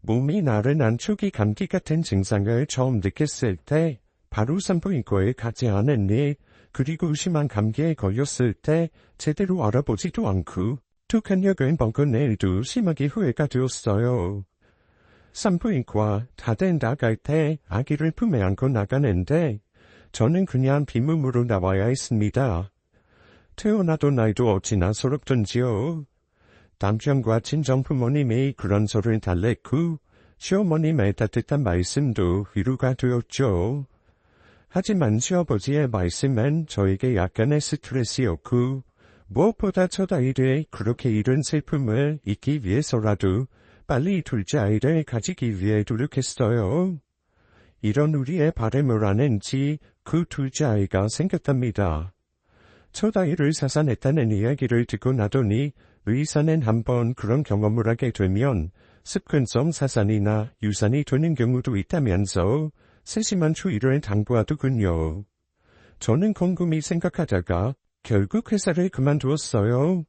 몸이 나른한 초기 감기 같은 증상을 처음 느꼈을 때 바로 산부인과에 가지 않았니? 그리고 심한 감기에 걸렸을 때 제대로 알아보지도 않고 독한 약을 먹은 일도 심하게 후회가 되었어요. 산부인과 다 된 나갈 때 아기를 품에 안고 나가는데 저는 그냥 빈몸으로 나와야 했습니다. 태어나도 나이도 어찌나 서럽던지요. 남편과 친정부모님이 그런 소리를 달랬고 시어머님의 따뜻한 말씀도 위로가 되었죠. 하지만 시아버지의 말씀은 저에게 약간의 스트레스였고 무엇보다 첫 아이들의 그렇게 이른 슬픔을 잊기 위해서라도 빨리 둘째 아이를 가지기 위해 노력했어요. 이런 우리의 바람을 아는지 그 둘째 아이가 생겼답니다. 첫 아이를 사산했다는 이야기를 듣고 나더니 의사는 한번 그런 경험을 하게 되면 습관성 사산이나 유산이 되는 경우도 있다면서 세심한 추이를 당부하더군요. 저는 곰곰이 생각하다가 결국 회사를 그만두었어요.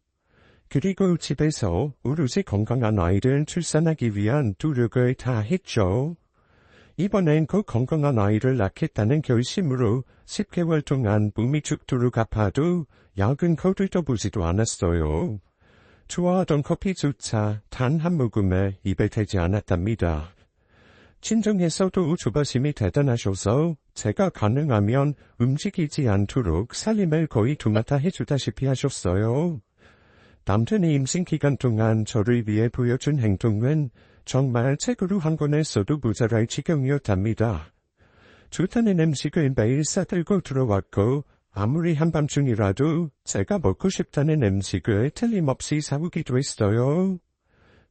그리고 집에서 오롯이 건강한 아이를 출산하기 위한 노력을 다 했죠. 이번엔 그 건강한 아이를 낳겠다는 결심으로 10개월 동안 몸이 죽도록 아파도 약은 거들떠 보지도 않았어요. 좋아하던 커피조차 단 한 모금에 입에 대지 않았답니다. 친정에서도 조바심이 대단하셔서 제가 가능하면 움직이지 않도록 살림을 거의 도맡아 해주다시피 하셨어요. 남편이 임신 기간 동안 저를 위해 보여준 행동은 정말 책으로 한 권을 써도 모자랄 지경이었답니다. 좋다는 음식을 매일 싸들고 들어왔고 아무리 한밤중이라도 제가 먹고 싶다는 음식을 틀림없이 사오기도 했어요.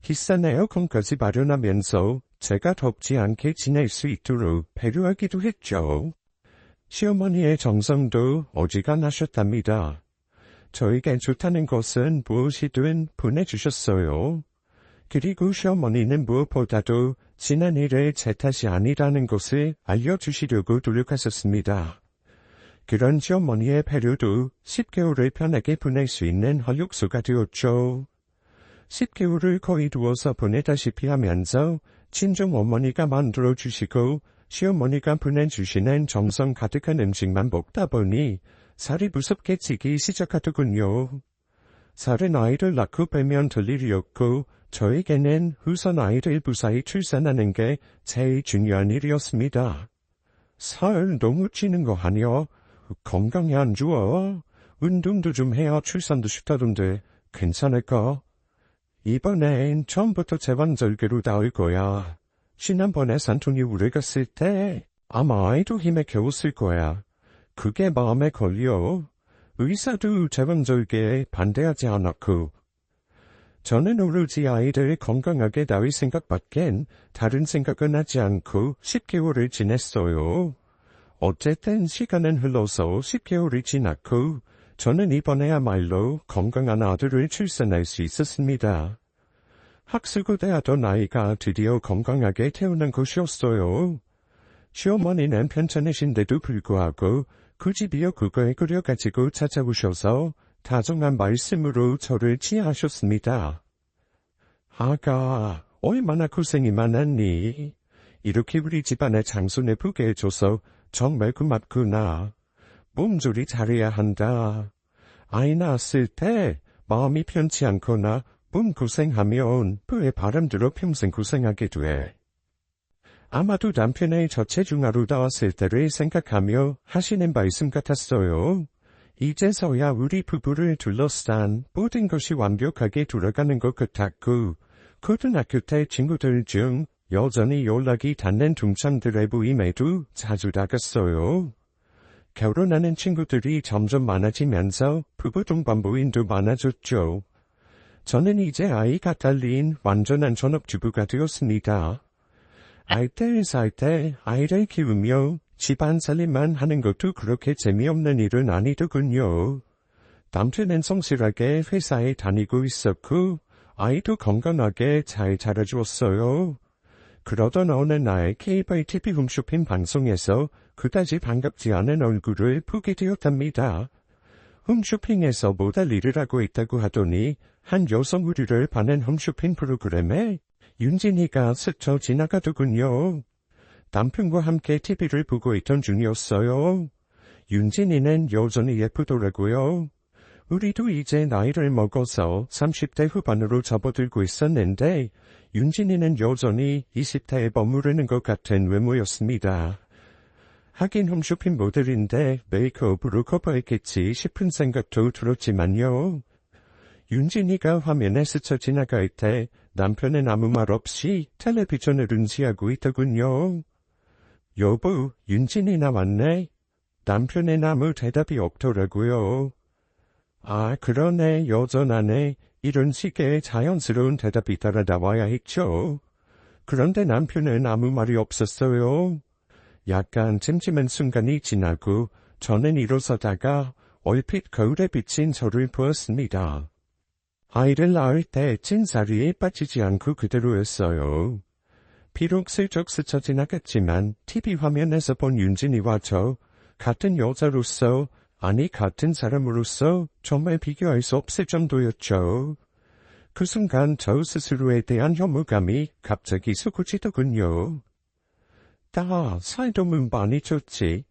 비싼 에어컨까지 마련하면서 제가 덥지 않게 지낼 수 있도록 배려하기도 했죠. 시어머니의 정성도 어지간하셨답니다. 저에게 좋다는 것은 무엇이든 보내주셨어요. 그리고 시어머니는 무엇보다도 지난 일을 제 탓이 아니라는 것을 알려주시려고 노력하셨습니다. 그런 시어머니의 배려도 10개월을 편하게 보낼 수 있는 활력소가 되었죠. 10개월을 거의 두어서 보내다시피 하면서 친정 어머니가 만들어주시고 시어머니가 보내주시는 정성 가득한 음식만 먹다 보니 살이 무섭게 찌기 시작하더군요. 살은 아이를 낳고 빼면 될 일이었고 저에게는 후선 아이를 무사히 출산하는 게 제일 중요한 일이었습니다. 살 너무 찌는 거 아니야? 건강에 안 좋아. 운동도 좀 해야 출산도 쉽다던데 괜찮을까? 이번엔 처음부터 제왕절개로 나올 거야. 지난번에 산토니 우리 갔을 때 아마 아이도 힘에 겨웠을 거야. 그게 마음에 걸려. 의사도 제왕절개에 반대하지 않았고. 저는 오로지 아이들 건강하게 낳을 생각밖엔 다른 생각은 하지 않고 10개월을 지냈어요. 어쨌든 시간은 흘러서 10개월이 지났고 저는 이번에야말로 건강한 아들을 출산할 수 있었습니다. 학수고대하던 아이가 드디어 건강하게 태어난 것이었어요. 시어머니는 편찮으신데도 불구하고 굳이 미역국을 끓여가지고 찾아오셔서 다정한 말씀으로 저를 치하하셨습니다. 아가, 얼마나 고생이 많았니? 이렇게 우리 집안의 장손을 보게 해줘서 정말 고맙구나. 몸조리 잘해야 한다. 아이 낳았을 때 마음이 편치 않거나 몸 고생하면 뼈에 바람 들어 평생 고생하게 돼. 아마도 남편의 저체중아로 나왔을 때를 생각하며 하시는 말씀 같았어요. 이제서야 우리 부부를 둘러싼 모든 것이 완벽하게 돌아가는 것 같았고 고등학교 때 친구들 중 여전히 연락이 닿는 동창들의 모임에도 자주 나갔어요. 결혼하는 친구들이 점점 많아지면서 부부 동반 모임도 많아졌죠. 저는 이제 아이가 달린 완전한 전업주부가 되었습니다. 알뜰 살뜰 아이를 키우며 집안 살림만 하는 것도 그렇게 재미없는 일은 아니더군요. 남편은 성실하게 회사에 다니고 있었고 아이도 건강하게 잘 자라주었어요. 그러던 어느 날 케이블 TV 홈쇼핑 방송에서 그다지 반갑지 않은 얼굴을 보게 되었답니다. 홈쇼핑에서 모델 일을 하고 있다고 하더니 한 여성 우리를 파는 홈쇼핑 프로그램에 윤진이가 스쳐 지나가더군요. 남편과 함께 TV를 보고 있던 중이었어요. 윤진이는 여전히 예쁘더라고요. 우리도 이제 나이를 먹어서 30대 후반으로 접어들고 있었는데 윤진이는 여전히 20대에 머무르는 것 같은 외모였습니다. 하긴 홈쇼핑 모델인데 메이크업으로 커버했겠지 싶은 생각도 들었지만요. 윤진이가 화면에 스쳐 지나갈 때 남편은 아무 말 없이 텔레비전을 응시하고 있더군요. 여보, 윤진이 나왔네. 남편의 아무 대답이 없더라고요. 아, 그러네, 여전하네. 이런 식의 자연스러운 대답이 따라 나와야 했죠. 그런데 남편은 아무 말이 없었어요. 약간 찜찜한 순간이 지나고 저는 일어서다가 얼핏 거울에 비친 저를 보았습니다. 아이를 낳을 때 찐살이 빠지지 않고 그대로였어요. 비록 슬쩍 스쳐 지나갔지만 TV 화면에서 본 윤진이와 저 같은 여자로서 아니 같은 사람으로서 정말 비교할 수 없을 정도였죠. 그 순간 저 스스로에 대한 혐오감이 갑자기 솟구치더군요. 나 살도 많이 쪘지.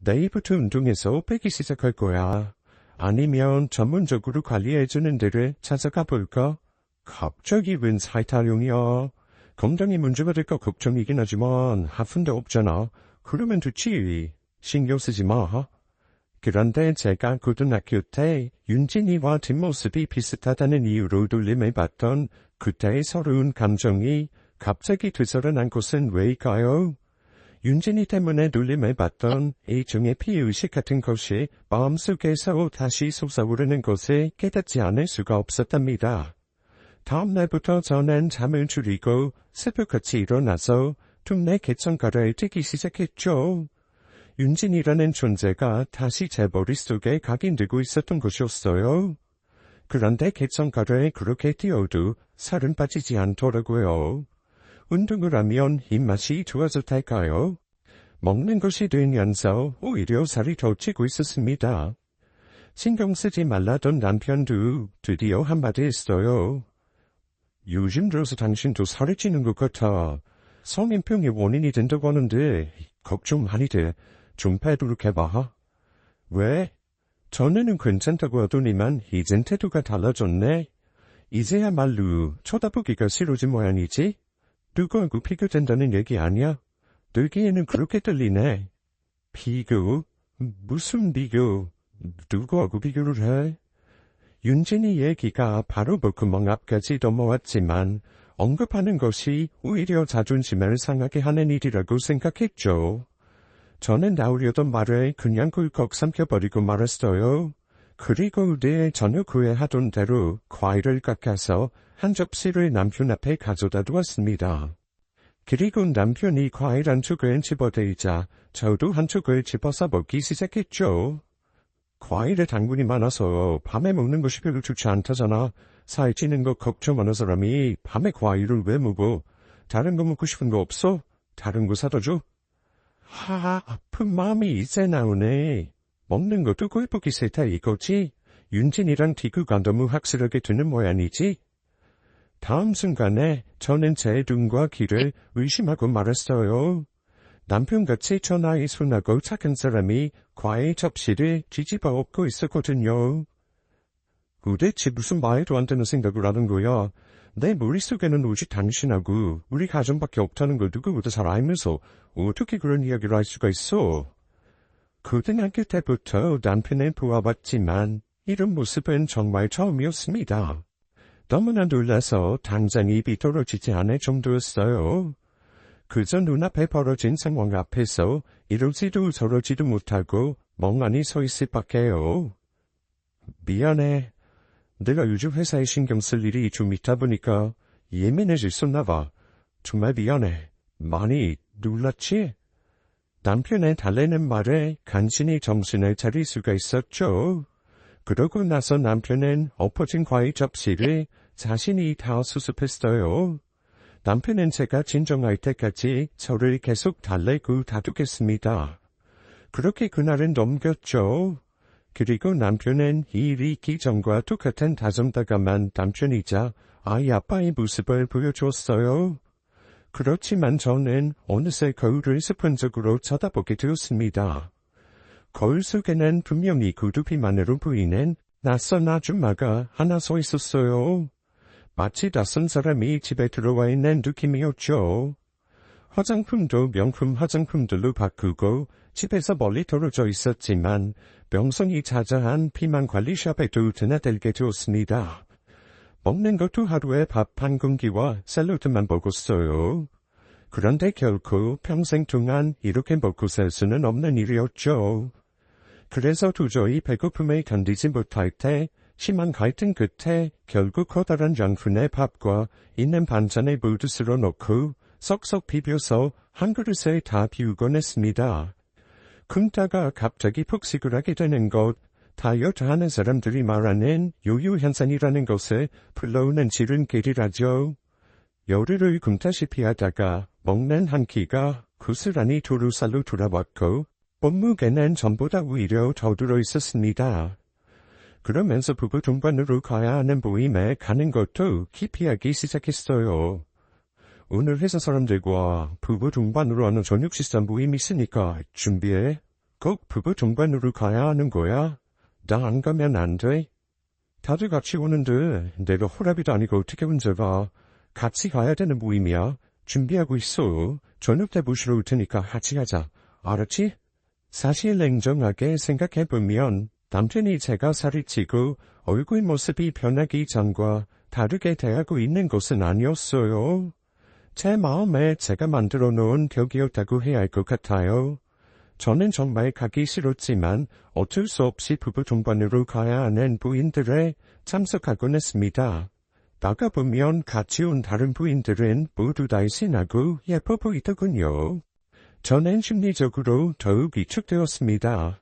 내일부터 운동해서 빼기 시작할 거야. 아니면 전문적으로 관리해주는 데를 찾아가 볼까? 갑자기 웬 살타령이야. 건강에 문제가 될까 걱정이긴 하지만 아픈데 없잖아. 그러면 좋지. 신경 쓰지 마. 그런데 제가 고등학교 때 윤진이와 뒷모습이 비슷하다는 이유로 놀림을 받던 그때의 서러운 감정이 갑자기 되살아난 것은 왜일까요? 윤진이 때문에 놀림을 받던 일종의 피해의식 같은 것이 마음속에서 다시 솟아오르는 것을 깨닫지 않을 수가 없었답니다. 다음 날부터 저는 잠을 줄이고 새벽같이 일어나서 tum내 개천가를 뛰기 시작했죠. 윤진이라는 존재가 다시 제 머릿속에 각인되고 있었던 것이었어요. 그런데 개천가를 그렇게 뛰어도 살은 빠지지 않더라고요. 운동을 하면 입맛이 좋아졌달까요? 먹는 것이 되면서 오히려 살이 더 찌고 있었습니다. 신경 쓰지 말라던 남편도 드디어 한마디 했어요. 요즘 들어서 당신도 살이 찌는 것 같아. 성인병의 원인이 된다고 하는데 걱정 많이 돼. 좀 빼도록 해봐. 왜? 전에는 괜찮다고 하더니만 이젠 태도가 달라졌네. 이제야말로 쳐다보기가 싫어진 모양이지? 누구하고 비교된다는 얘기 아니야? 늙기에는 그렇게 들리네. 비교? 무슨 비교? 누구하고 비교를 해? 윤진이 얘기가 바로 목구멍 앞까지 넘어왔지만 언급하는 것이 오히려 자존심을 상하게 하는 일이라고 생각했죠. 저는 나오려던 말을 그냥 꿀꺽 삼켜버리고 말았어요. 그리고 내일 저녁 후에 하던 대로 과일을 깎아서 한 접시를 남편 앞에 가져다 두었습니다. 그리고 남편이 과일 한 쪽을 집어대자 저도 한 쪽을 집어서 먹기 시작했죠. 과일에 당분이 많아서 밤에 먹는 것이 별로 좋지 않다잖아. 살찌는 거 걱정하는 사람이 밤에 과일을 왜 먹어? 다른 거 먹고 싶은 거 없어? 다른 거 사다 줘? 아픈 마음이 이제 나오네. 먹는 것도 꼴보기 싫다 이거지? 윤진이랑 티구가 너무 확실하게 되는 모양이지? 다음 순간에 저는 제 눈과 귀를 의심하고 말았어요. 남편같이 저 나이 순하고 착한 사람이 과일 접시를 뒤집어 엎고 있었거든요. 도대체 무슨 말도 안 되는 생각을 하는 거야. 내 머릿속에는 오직 당신하고 우리 가정밖에 없다는 걸 누구보다 잘 알면서 어떻게 그런 이야기를 할 수가 있어. 고등학교 때부터 남편을 보아봤지만 이런 모습은 정말 처음이었습니다. 너무나 놀라서 당장 입이 떨어지지 않을 정도였어요. 그저 눈앞에 벌어진 상황 앞에서 이러지도 저러지도 못하고 멍하니 서 있을 밖에요. 미안해. 내가 요즘 회사에 신경 쓸 일이 좀 있다 보니까 예민해졌었나 봐. 정말 미안해. 많이 놀랐지? 남편의 달래는 말에 간신히 정신을 차릴 수가 있었죠. 그러고 나서 남편은 엎어진 과일 접시를 자신이 다 수습했어요. 남편은 제가 진정할 때까지 저를 계속 달래고 다투겠습니다. 그렇게 그날은 넘겼죠. 그리고 남편은 이 일이 있기 전과 똑같은 다정다감한 남편이자 아이 아빠의 모습을 보여주었어요. 그렇지만 저는 어느새 거울을 습관적으로 쳐다보게 되었습니다. 거울 속에는 분명히 구두 비만으로 보이는 낯선 아줌마가 하나 서 있었어요. 마치 낯선 사람이 집에 들어와 있는 느낌이었죠. 화장품도 명품 화장품들로 바꾸고 집에서 멀리 떨어져 있었지만 명성이 자자한 비만관리샵에 두 드나들게 되었습니다. 먹는 것도 하루에 밥 한 공기와 샐러드만 먹었어요. 그런데 결코 평생 동안 이렇게 먹고 살 수는 없는 일이었죠. 그래서 도저히 배고픔을 견디지 못할 때 심한 갈등 끝에 결국 커다란 양푼의 밥과 있는 반찬을 모두 쓸어 넣고 쏙쏙 비벼서 한 그릇에 다 비우곤 했습니다. 굶다가 갑자기 폭식을 하게 되는 것, 다이어트 하는 사람들이 말하는 요요현상이라는 것을 불러오는 지름길이라죠. 열흘을 굶다시피 하다가 먹는 한 끼가 고스란히 두루살로 돌아왔고 몸무게는 전보다 오히려 더 들어 있었습니다. 그러면서 부부 동반으로 가야 하는 모임에 가는 것도 기피하기 시작했어요. 오늘 회사 사람들과 부부 동반으로 하는 저녁 식사 모임 있으니까 준비해. 꼭 부부 동반으로 가야 하는 거야. 나 안 가면 안 돼. 다들 같이 오는데 내가 호랍이도 아니고 어떻게 혼자 가. 같이 가야 되는 모임이야. 준비하고 있어. 저녁 때 모시러 올 테니까 같이 가자. 알았지? 사실 냉정하게 생각해보면 남편이 제가 살이 찌고 얼굴 모습이 변하기 전과 다르게 대하고 있는 것은 아니었어요. 제 마음에 제가 만들어 놓은 벽이었다고 해야 할 것 같아요. 저는 정말 가기 싫었지만 어쩔 수 없이 부부 동반으로 가야 하는 부인들에 참석하곤 했습니다. 나가보면 같이 온 다른 부인들은 모두 날씬하고 예뻐 보이더군요. 저는 심리적으로 더욱 위축되었습니다.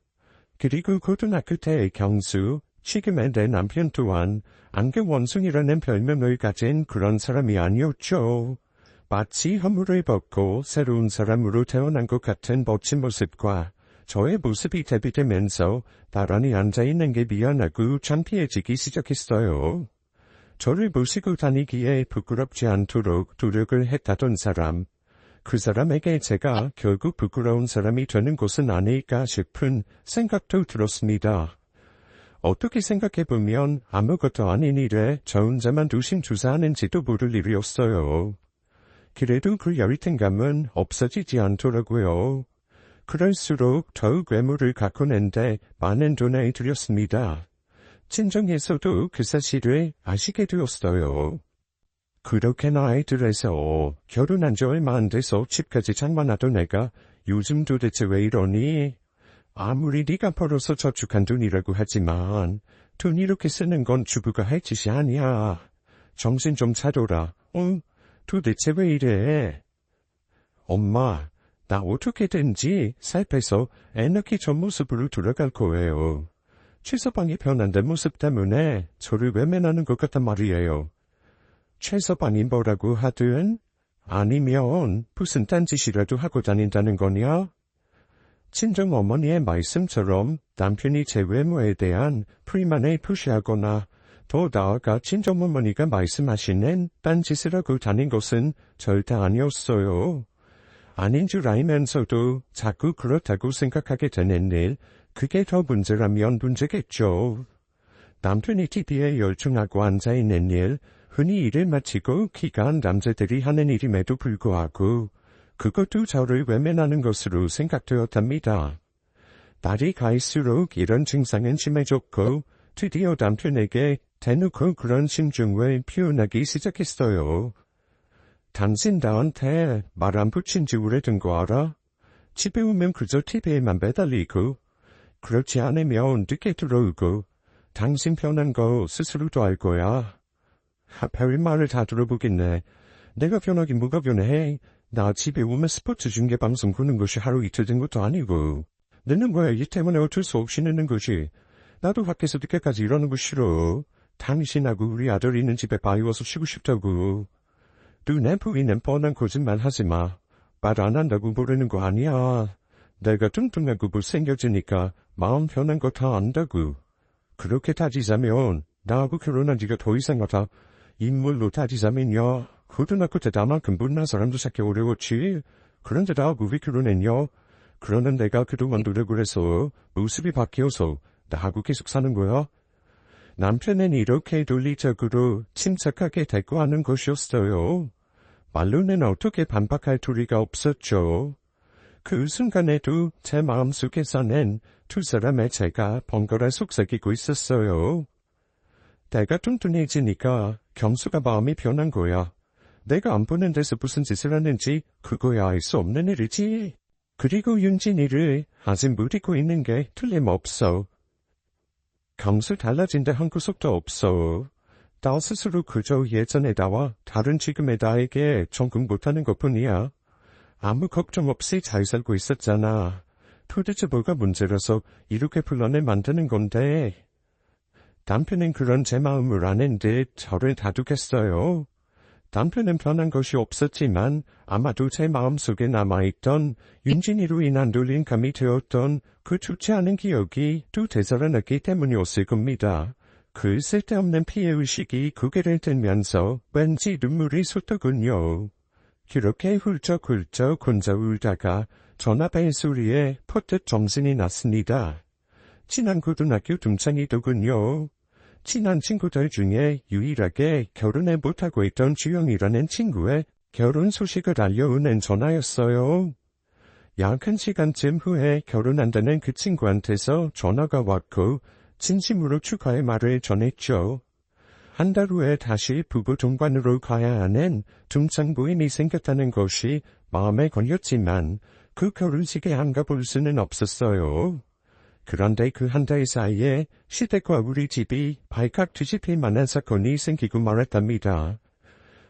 그리고 고등학교 때의 경수, 지금의 내 남편 또한 안개 원숭이라는 별명을 가진 그런 사람이 아니었죠. 마치 허물을 벗고 새로운 사람으로 태어난 것 같은 멋진 모습과 저의 모습이 대비되면서 나란히 앉아있는 게 미안하고 창피해지기 시작했어요. 저를 모시고 다니기에 부끄럽지 않도록 노력을 했다던 사람, 그 사람에게 제가 결국 부끄러운 사람이 되는 것은 아닐까 싶은 생각도 들었습니다. 어떻게 생각해보면 아무것도 아닌 일에 저 혼자만 두심투사하는지도 모를 일이었어요. 그래도 그 열등감은 없어지지 않더라고요. 그럴수록 더욱 외모를 가꾸는데 많은 돈을 들였습니다. 친정에서도 그 사실을 아시게 되었어요. 그렇게 나이들에서 결혼한 지 얼마 안 돼서 집까지 장만하던 애가 요즘 도대체 왜 이러니? 아무리 네가 벌어서 저축한 돈이라고 하지만 돈 이렇게 쓰는 건 주부가 할 짓이 아니야. 정신 좀 차려라. 도대체 왜 이래? 엄마, 나 어떻게든지 살 빼서 애 낳기 전 모습으로 돌아갈 거예요. 최서방이 변한 내 모습 때문에 저를 외면하는 것 같단 말이에요. 최서방이 뭐라고 하든 아니면 무슨 딴짓이라도 하고 다닌다는 거냐? 친정어머니의 말씀처럼 남편이 제 외모에 대한 불만을 표시하거나 더 나아가 친정어머니가 말씀하시는 딴짓을 하고 다닌 것은 절대 아니었어요. 아닌 줄 알면서도 자꾸 그렇다고 생각하게 되는 일, 그게 더 문제라면 문제겠죠. 남편이 TV에 열중하고 앉아있는 일, 흔히 일을 마치고 귀가한 남자들이 하는 일임에도 불구하고 그것도 저를 외면하는 것으로 생각되었답니다. 날이 갈수록 이런 증상은 심해졌고 드디어 남편에게 대놓고 그런 심증을 표현하기 시작했어요. 당신 나한테 말 안 붙인 지 오래된 거 알아? 집에 오면 그저 TV에만 매달리고 그렇지 않으면 늦게 들어오고 당신 편한 거 스스로도 알 거야. 별 말을 다 들어보겠네. 내가 변하긴 뭐가 변해. 나 집에 오면 스포츠 중계 방송 보는 것이 하루 이틀 된 것도 아니고. 늦는 거야. 이 때문에 어쩔 수 없이 늦는 거지. 나도 밖에서 늦게까지 일하는 거 싫어. 당신하고 우리 아들 있는 집에 바이워서 쉬고 싶다고. 눈에 보이는 뻔한 거짓말 하지 마. 말 안 한다고 모르는 거 아니야. 내가 뚱뚱하고 못생겨지니까 마음 편한 거 다 안다고. 그렇게 따지자면 나하고 결혼한 지가 더 이상 같아. 인물로 따지자면요. 고등학교 때 나만큼 못난 사람도 찾기 어려웠지. 그런데 나하고 왜 결혼했냐? 그러는 내가 그동안 노력을 해서 모습이 바뀌어서 나하고 계속 사는 거야. 남편은 이렇게 논리적으로 침착하게 대꾸하는 것이었어요. 말로는 어떻게 반박할 도리가 없었죠. 그 순간에도 제 마음속에서는 두 사람의 제가 번갈아 속삭이고 있었어요. 내가 뚱뚱해지니까 겸수가 마음이 변한 거야. 내가 안 보는 데서 무슨 짓을 하는지 그거야 알 수 없는 일이지. 그리고 윤진이를 아직 무디고 있는 게 틀림없어. 겸수 달라진 데 한 구석도 없어. 나 스스로 그저 예전의 나와 다른 지금의 나에게 적응 못하는 것뿐이야. 아무 걱정 없이 잘 살고 있었잖아. 도대체 뭐가 문제라서 이렇게 분란을 만드는 건데. 남편은 그런 제 마음을 아는 듯 저를 다독였어요. 남편은 변한 것이 없었지만 아마도 제 마음속에 남아있던 윤진이로 인한 놀림감이 되었던 그 좋지 않은 기억이 또 되살아났기 때문이었을 겁니다. 그 쓸데없는 피해의식이 고개를 들면서 왠지 눈물이 솟더군요. 그렇게 훌쩍훌쩍 혼자 울다가 전화벨 소리에 퍼뜩 정신이 났습니다. 친한 고등학교 동창이더군요. 친한 친구들 중에 유일하게 결혼을 못하고 있던 주영이라는 친구의 결혼 소식을 알려오는 전화였어요. 약 1시간쯤 후에 결혼한다는 그 친구한테서 전화가 왔고 진심으로 축하의 말을 전했죠. 한 달 후에 다시 부부 동반으로 가야 하는 동창 모임이 생겼다는 것이 마음에 걸렸지만 그 결혼식에 안 가볼 수는 없었어요. 그런데 그 한 달 사이에 시댁과 우리 집이 발칵 뒤집힐 만한 사건이 생기고 말았답니다.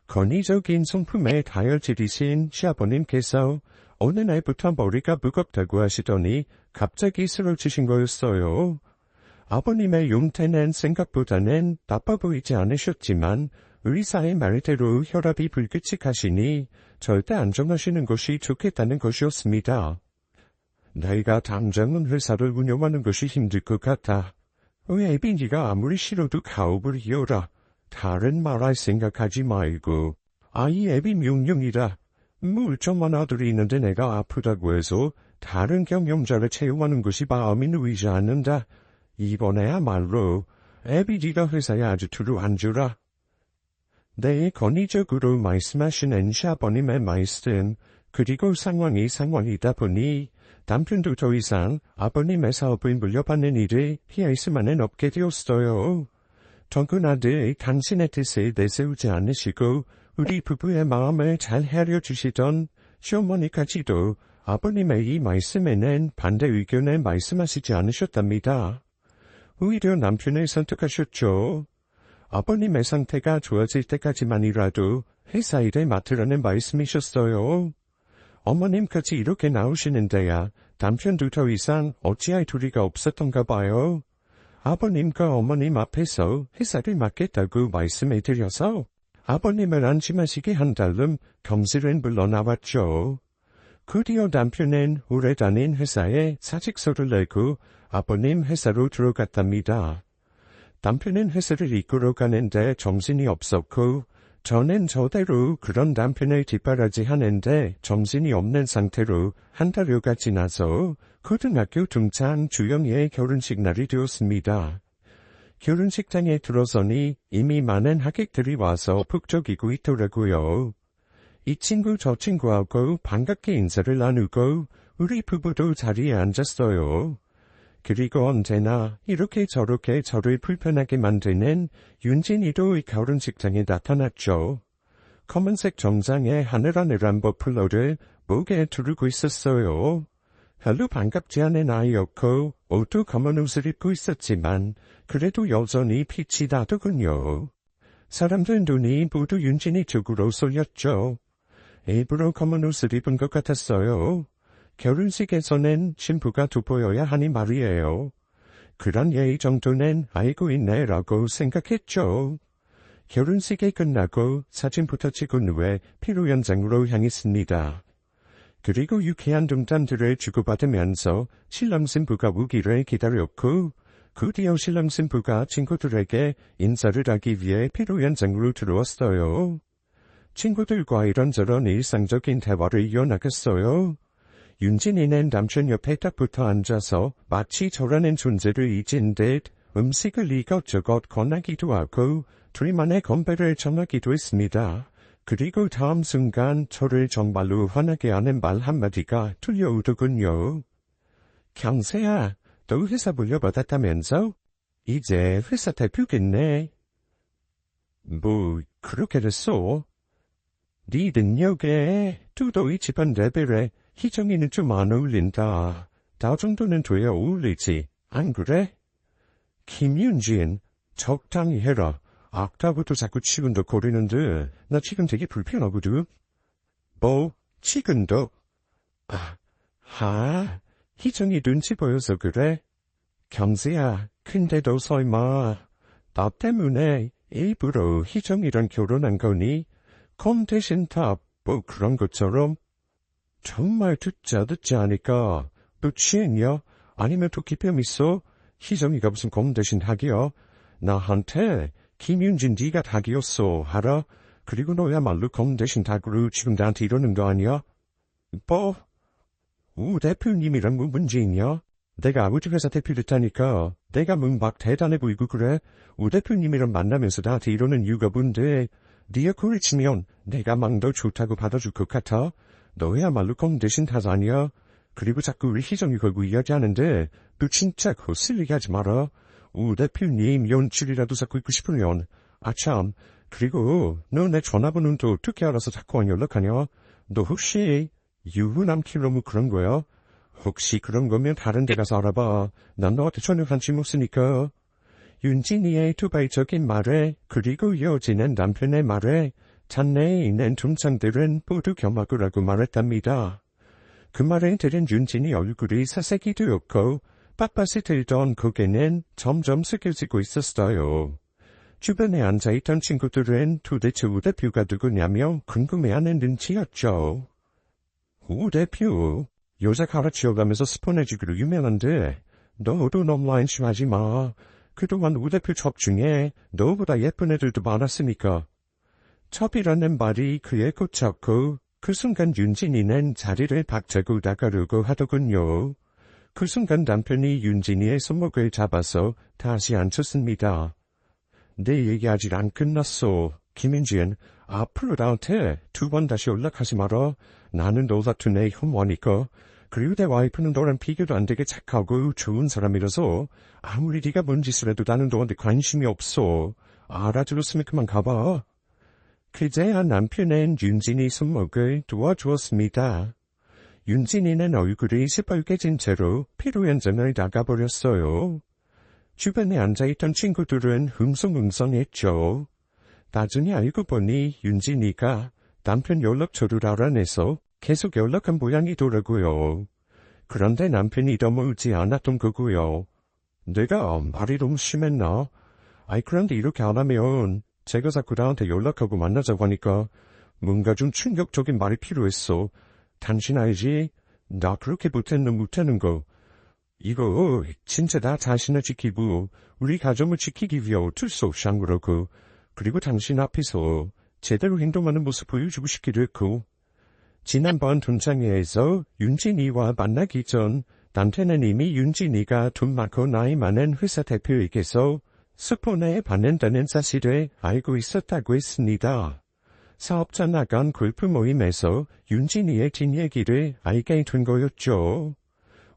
권위적인 성품의 다혈질이신 시아버님께서 어느 날부터 머리가 무겁다고 하시더니 갑자기 쓰러지신 거였어요. 아버님의 용태는 생각보다는 나빠 보이지 않으셨지만 의사의 말대로 혈압이 불규칙하시니 절대 안정하시는 것이 좋겠다는 것이었습니다. 내가 당장은 회사를 운영하는 것이 힘들 것 같아. 애빈이가 아무리 싫어도 가업을 이어라. 다른 말할 생각하지 말고. 아이 애비 명령이다. 멀쩡한 아들이 있는데 내가 아프다고 해서 다른 경영자를 채용하는 것이 마음이 놓이지 않는다. 이번에야말로 애비지가 회사에 아주 들어앉으라. 네, 권위적으로 말씀하시는 시아버님의 말씀, 그리고 상황이다 보니 남편도 더 이상 아버님의 사업을 물려받는 일을 피할 수만은 없게 되었어요. 더구나들 당신의 뜻을 내세우지 않으시고 우리 부부의 마음을 잘 헤아려주시던 시어머니까지도 아버님의 이 말씀에는 반대 의견을 말씀하시지 않으셨답니다. 오히려 남편을 선택하셨죠. 아버님의 상태가 좋아질 때까지만이라도 회사 일을 맡으라는 말씀이셨어요. 어머님까지 이렇게 나오시는데야 남편도 더 이상 어찌할 도리가 없었던가 봐요. 아버님과 어머님 앞에서 회사를 맡겠다고 말씀을 드려서 아버님을 안심하시게 한 다음 겸실은 물러나왔죠. 그 뒤어 남편은 오래 다닌 회사에 사직서를 내고 아버님 회사로 들어갔답니다. 남편은 회사를 이끌어 가는데 정신이 없었고 저는 저대로 그런 남편을 뒷바라지 하는데 정신이 없는 상태로 한 달여가 지나서 고등학교 동창 주영이의 결혼식 날이 되었습니다. 결혼식장에 들어서니 이미 많은 하객들이 와서 북적이고 있더라고요. 이 친구 저 친구하고 반갑게 인사를 나누고 우리 부부도 자리에 앉았어요. 그리고 언제나 이렇게 저렇게 저를 불편하게 만드는 윤진이도 결혼식장에 나타났죠. 검은색 정장에 하늘하늘한 버플러를 목에 두르고 있었어요. 별로 반갑지 않은 아이였고 옷도 검은 옷을 입고 있었지만 그래도 여전히 빛이 나더군요. 사람들 눈이 모두 윤진이 쪽으로 쏠렸죠. 일부러 검은 옷을 입은 것 같았어요. 결혼식에서는 신부가 돋보여야 하니 말이에요. 그런 예의 정도는 알고 있네라고 생각했죠. 결혼식이 끝나고 사진부터 찍은 후에 피로 현장으로 향했습니다. 그리고 유쾌한 농담들을 주고받으면서 신랑 신부가 오기를 기다렸고 그 뒤에 신랑 신부가 친구들에게 인사를 하기 위해 피로 현장으로 들어왔어요. 친구들과 이런저런 일상적인 대화를 이어나갔어요. 윤진이는 남편 옆에 딱 붙어 앉아서 마치 저라는 존재를 잊은 듯 음식을 이것저것 권하기도 하고 둘만의 건배를 전하기도 했습니다. 그리고 다음 순간 저를 정말로 화나게 하는 말 한마디가 들려오더군요. 경세야, 너 회사 물려받았다면서? 이제 회사 대표겠네. 뭐 그렇게 됐어? 네 능력에 도도히 집안 레벨에 희정이는 좀 안 어울린다. 나 정도는 돼야 어울리지, 안 그래? 김윤진, 적당히 해라. 아까부터 자꾸 치근덕 거리는데 나 지금 되게 불편하거든. 뭐, 치근덕? 희정이 눈치 보여서 그래? 경세야, 근데도 설마 나 때문에 일부러 희정이랑 결혼한 거니? 건 대신 다 뭐 그런 것처럼? 정말 듣지 않을까? 너 취했냐? 아니면 또 기병 있어? 희정이가 무슨 검 대신 닭이야? 나한테 김윤진 네가 닭이었어, 알아? 그리고 너야말로 검 대신 닭으로 지금 나한테 이러는 거 아니야? 뭐? 우 대표님이랑 뭐 문제 있냐? 내가 아버지 회사 대표 됐다니까 내가 막 대단해 보이고 그래? 우 대표님이랑 만나면서 나한테 이러는 이유가 뭔데? 네 역할을 치면 내가 막 너 좋다고 받아줄 것 같아? 너야말로 검 대신 닭 아니야? 그리고 자꾸 우리 희정이 걸고 이야기하는데 너 진짜 거슬리게 하지 마라. 우 대표님 연출이라도 잡고 있고 싶으면 아참 그리고 너 내 전화번호는 또 어떻게 알아서 자꾸 안 연락하냐? 너 혹시 유부남키로 뭐 그런 거야? 혹시 그런 거면 다른 데 가서 알아봐. 난 너한테 전혀 관심 없으니까. 윤진이의 투발적인 말에 그리고 이어지는 남편의 말에 잔내에 있는 둠상들은 모두 겸하구라고 말했답니다. 그 말을 들은 윤진이 얼굴이 사색이 되었고 빳빳이 들던 고개는 점점 숙여지고 있었어요. 주변에 앉아있던 친구들은 도대체 우 대표가 누구냐며 궁금해하는 눈치였죠. 우 대표, 여자 가르치어가면서 스폰해주기로 유명한데 너도 너무 안심하지 마. 그동안 우 대표 첩 중에 너보다 예쁜 애들도 많았으니까. 첩이라는 말이 그에 꽂혔고 그 순간 윤진이는 자리를 박차고 나가려고 하더군요. 그 순간 남편이 윤진이의 손목을 잡아서 다시 앉혔습니다. 내 얘기 아직 안 끝났어. 김윤진, 앞으로 나한테 2번 다시 연락하지 마라. 나는 너 같은 애 혐오하니까. 그리고 내 와이프는 너랑 비교도 안 되게 착하고 좋은 사람이라서 아무리 네가 뭔 짓을 해도 나는 너한테 관심이 없어. 알아들었으면 그만 가봐. 그제야 남편은 윤진이 손목을 도와주었습니다. 윤진이는 얼굴이 시뻘개진 채로 피로 현장을 나가버렸어요. 주변에 앉아있던 친구들은 흥성흥성했죠. 나중에 알고 보니 윤진이가 남편 연락처를 알아내서 계속 연락한 모양이더라고요. 그런데 남편이 넘어오지 않았던 거고요. 내가 말이 너무 심했나? 그런데 이렇게 안 하면 제가 자꾸 나한테 연락하고 만나자고 하니까 뭔가 좀 충격적인 말이 필요했어. 당신 알지? 나 그렇게 못하는 거. 이거 진짜 나 자신을 지키고 우리 가정을 지키기 위해 어쩔 수 없이 한 거라고. 그리고 당신 앞에서 제대로 행동하는 모습 보여주고 싶기도 했고. 지난번 돈장회에서 윤진이와 만나기 전 남편은 이미 윤진이가 돈 많고 나이 많은 회사 대표에게서 스폰에 받는다는 사실을 알고 있었다고 했습니다. 사업자 나간 골프 모임에서 윤진이의 뒷얘기를 알게 된 거였죠.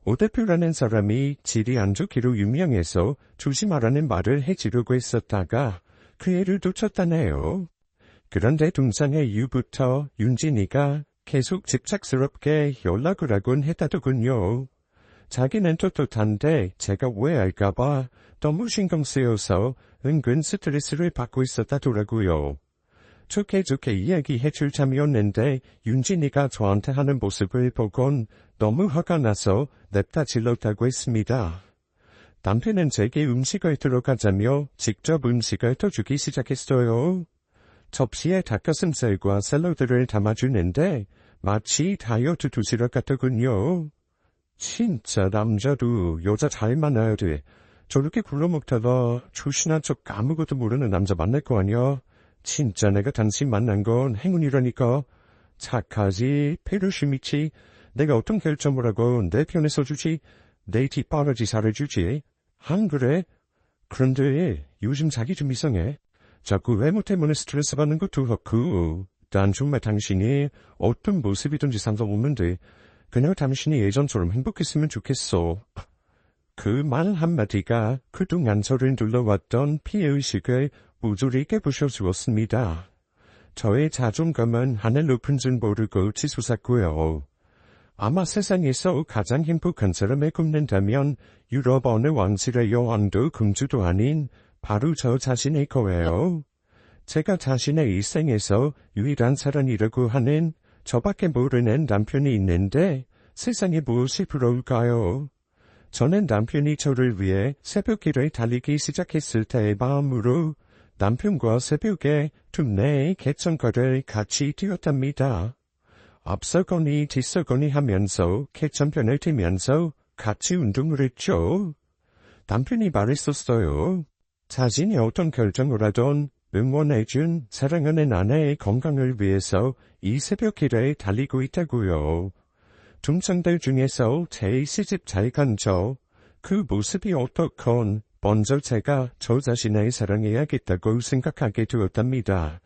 오 대표라는 사람이 질이 안 좋기로 유명해서 조심하라는 말을 해주려고 했었다가 그 애를 놓쳤다네요. 그런데 동상의 이후부터 윤진이가 계속 집착스럽게 연락을 하곤 했다더군요. 자기는 떳떳한데 제가 오해할까봐 너무 신경 쓰여서 은근 스트레스를 받고 있었다더라고요. 좋게 이야기해 줄 참이었는데 윤진이가 저한테 하는 모습을 보곤 너무 화가 나서 냅다 질렀다고 했습니다. 남편은 제게 음식을 들어가자며 직접 음식을 떠주기 시작했어요. 접시에 닭가슴살과 샐러드를 담아주는데 마치 다이어트 도시락 같더군요. 진짜 남자도 여자 잘 만나야 돼. 저렇게 굴러먹다가 조신한 척 아무것도 모르는 남자 만날 거 아니야. 진짜 내가 당신 만난 건 행운이라니까. 착하지, 페르시미치. 내가 어떤 결정을 하고 내 편에 서주지. 내 뒷바라지 잘해주지. 안 그래? 그런데 요즘 자기 좀 이상해. 자꾸 외모 때문에 스트레스 받는 것도 그렇고 난 정말 당신이 어떤 모습이든지 상관없는데 그냥 당신이 예전처럼 행복했으면 좋겠어. 그 말 한마디가 그동안 저를 둘러왔던 피해의식을 모조리 깨부셔주었습니다. 저의 자존감은 하늘 높은 줄 모르고 치솟았고요. 아마 세상에서 가장 행복한 사람을 꼽는다면 유럽 어느 왕실의 여왕도 공주도 아닌 바로 저 자신일 거예요. 제가 자신의 일생에서 유일한 사랑이라고 하는 저밖에 모르는 남편이 있는데 세상에 무엇이 부러울까요? 저는 남편이 저를 위해 새벽길을 달리기 시작했을 때의 마음으로 남편과 새벽에 둔내의 개천걸을 같이 뛰었답니다. 앞서거니 뒤서거니 하면서 개천편을 뛰면서 같이 운동을 했죠. 남편이 말했었어요. 자신이 어떤 결정을 하던 응원해준 사랑하는 아내의 건강을 위해서 이 새벽길에 달리고 있다고요. 동창들 중에서 제일 시집 잘 간 그 모습이 어떻건 먼저 제가 저 자신을 사랑해야겠다고 생각하게 되었답니다.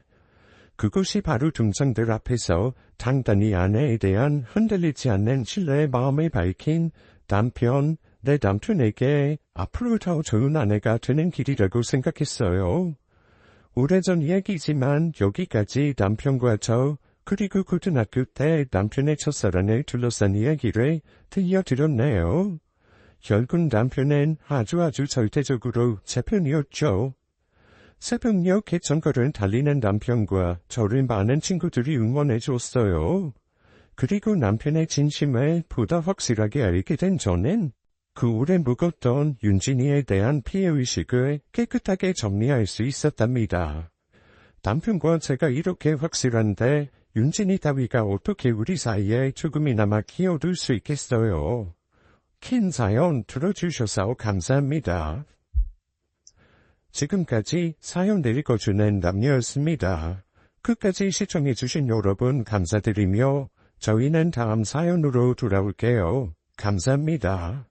그것이 바로 동창들 앞에서 당당히 아내에 대한 흔들리지 않는 신뢰의 마음을 밝힌 남편, 내 남편에게 앞으로 더 좋은 아내가 되는 길이라고 생각했어요. 오래전 이야기지만 여기까지 남편과 저, 그리고 고등학교 때 남편의 첫사랑을 둘러싼 이야기를 들려드렸네요. 결국 남편은 아주 절대적으로 제 편이었죠. 새벽녘 개천걸을 달리는 남편과 저를 많은 친구들이 응원해줬어요. 그리고 남편의 진심을 보다 확실하게 알게 된 저는 그 오래 묵었던 윤진이에 대한 피해의식을 깨끗하게 정리할 수 있었답니다. 남편과 제가 이렇게 확실한데 윤진이 따위가 어떻게 우리 사이에 조금이나마 끼어들 수 있겠어요. 긴 사연 들어주셔서 감사합니다. 지금까지 사연 읽어주는 남녀였습니다. 끝까지 시청해주신 여러분 감사드리며 저희는 다음 사연으로 돌아올게요. 감사합니다.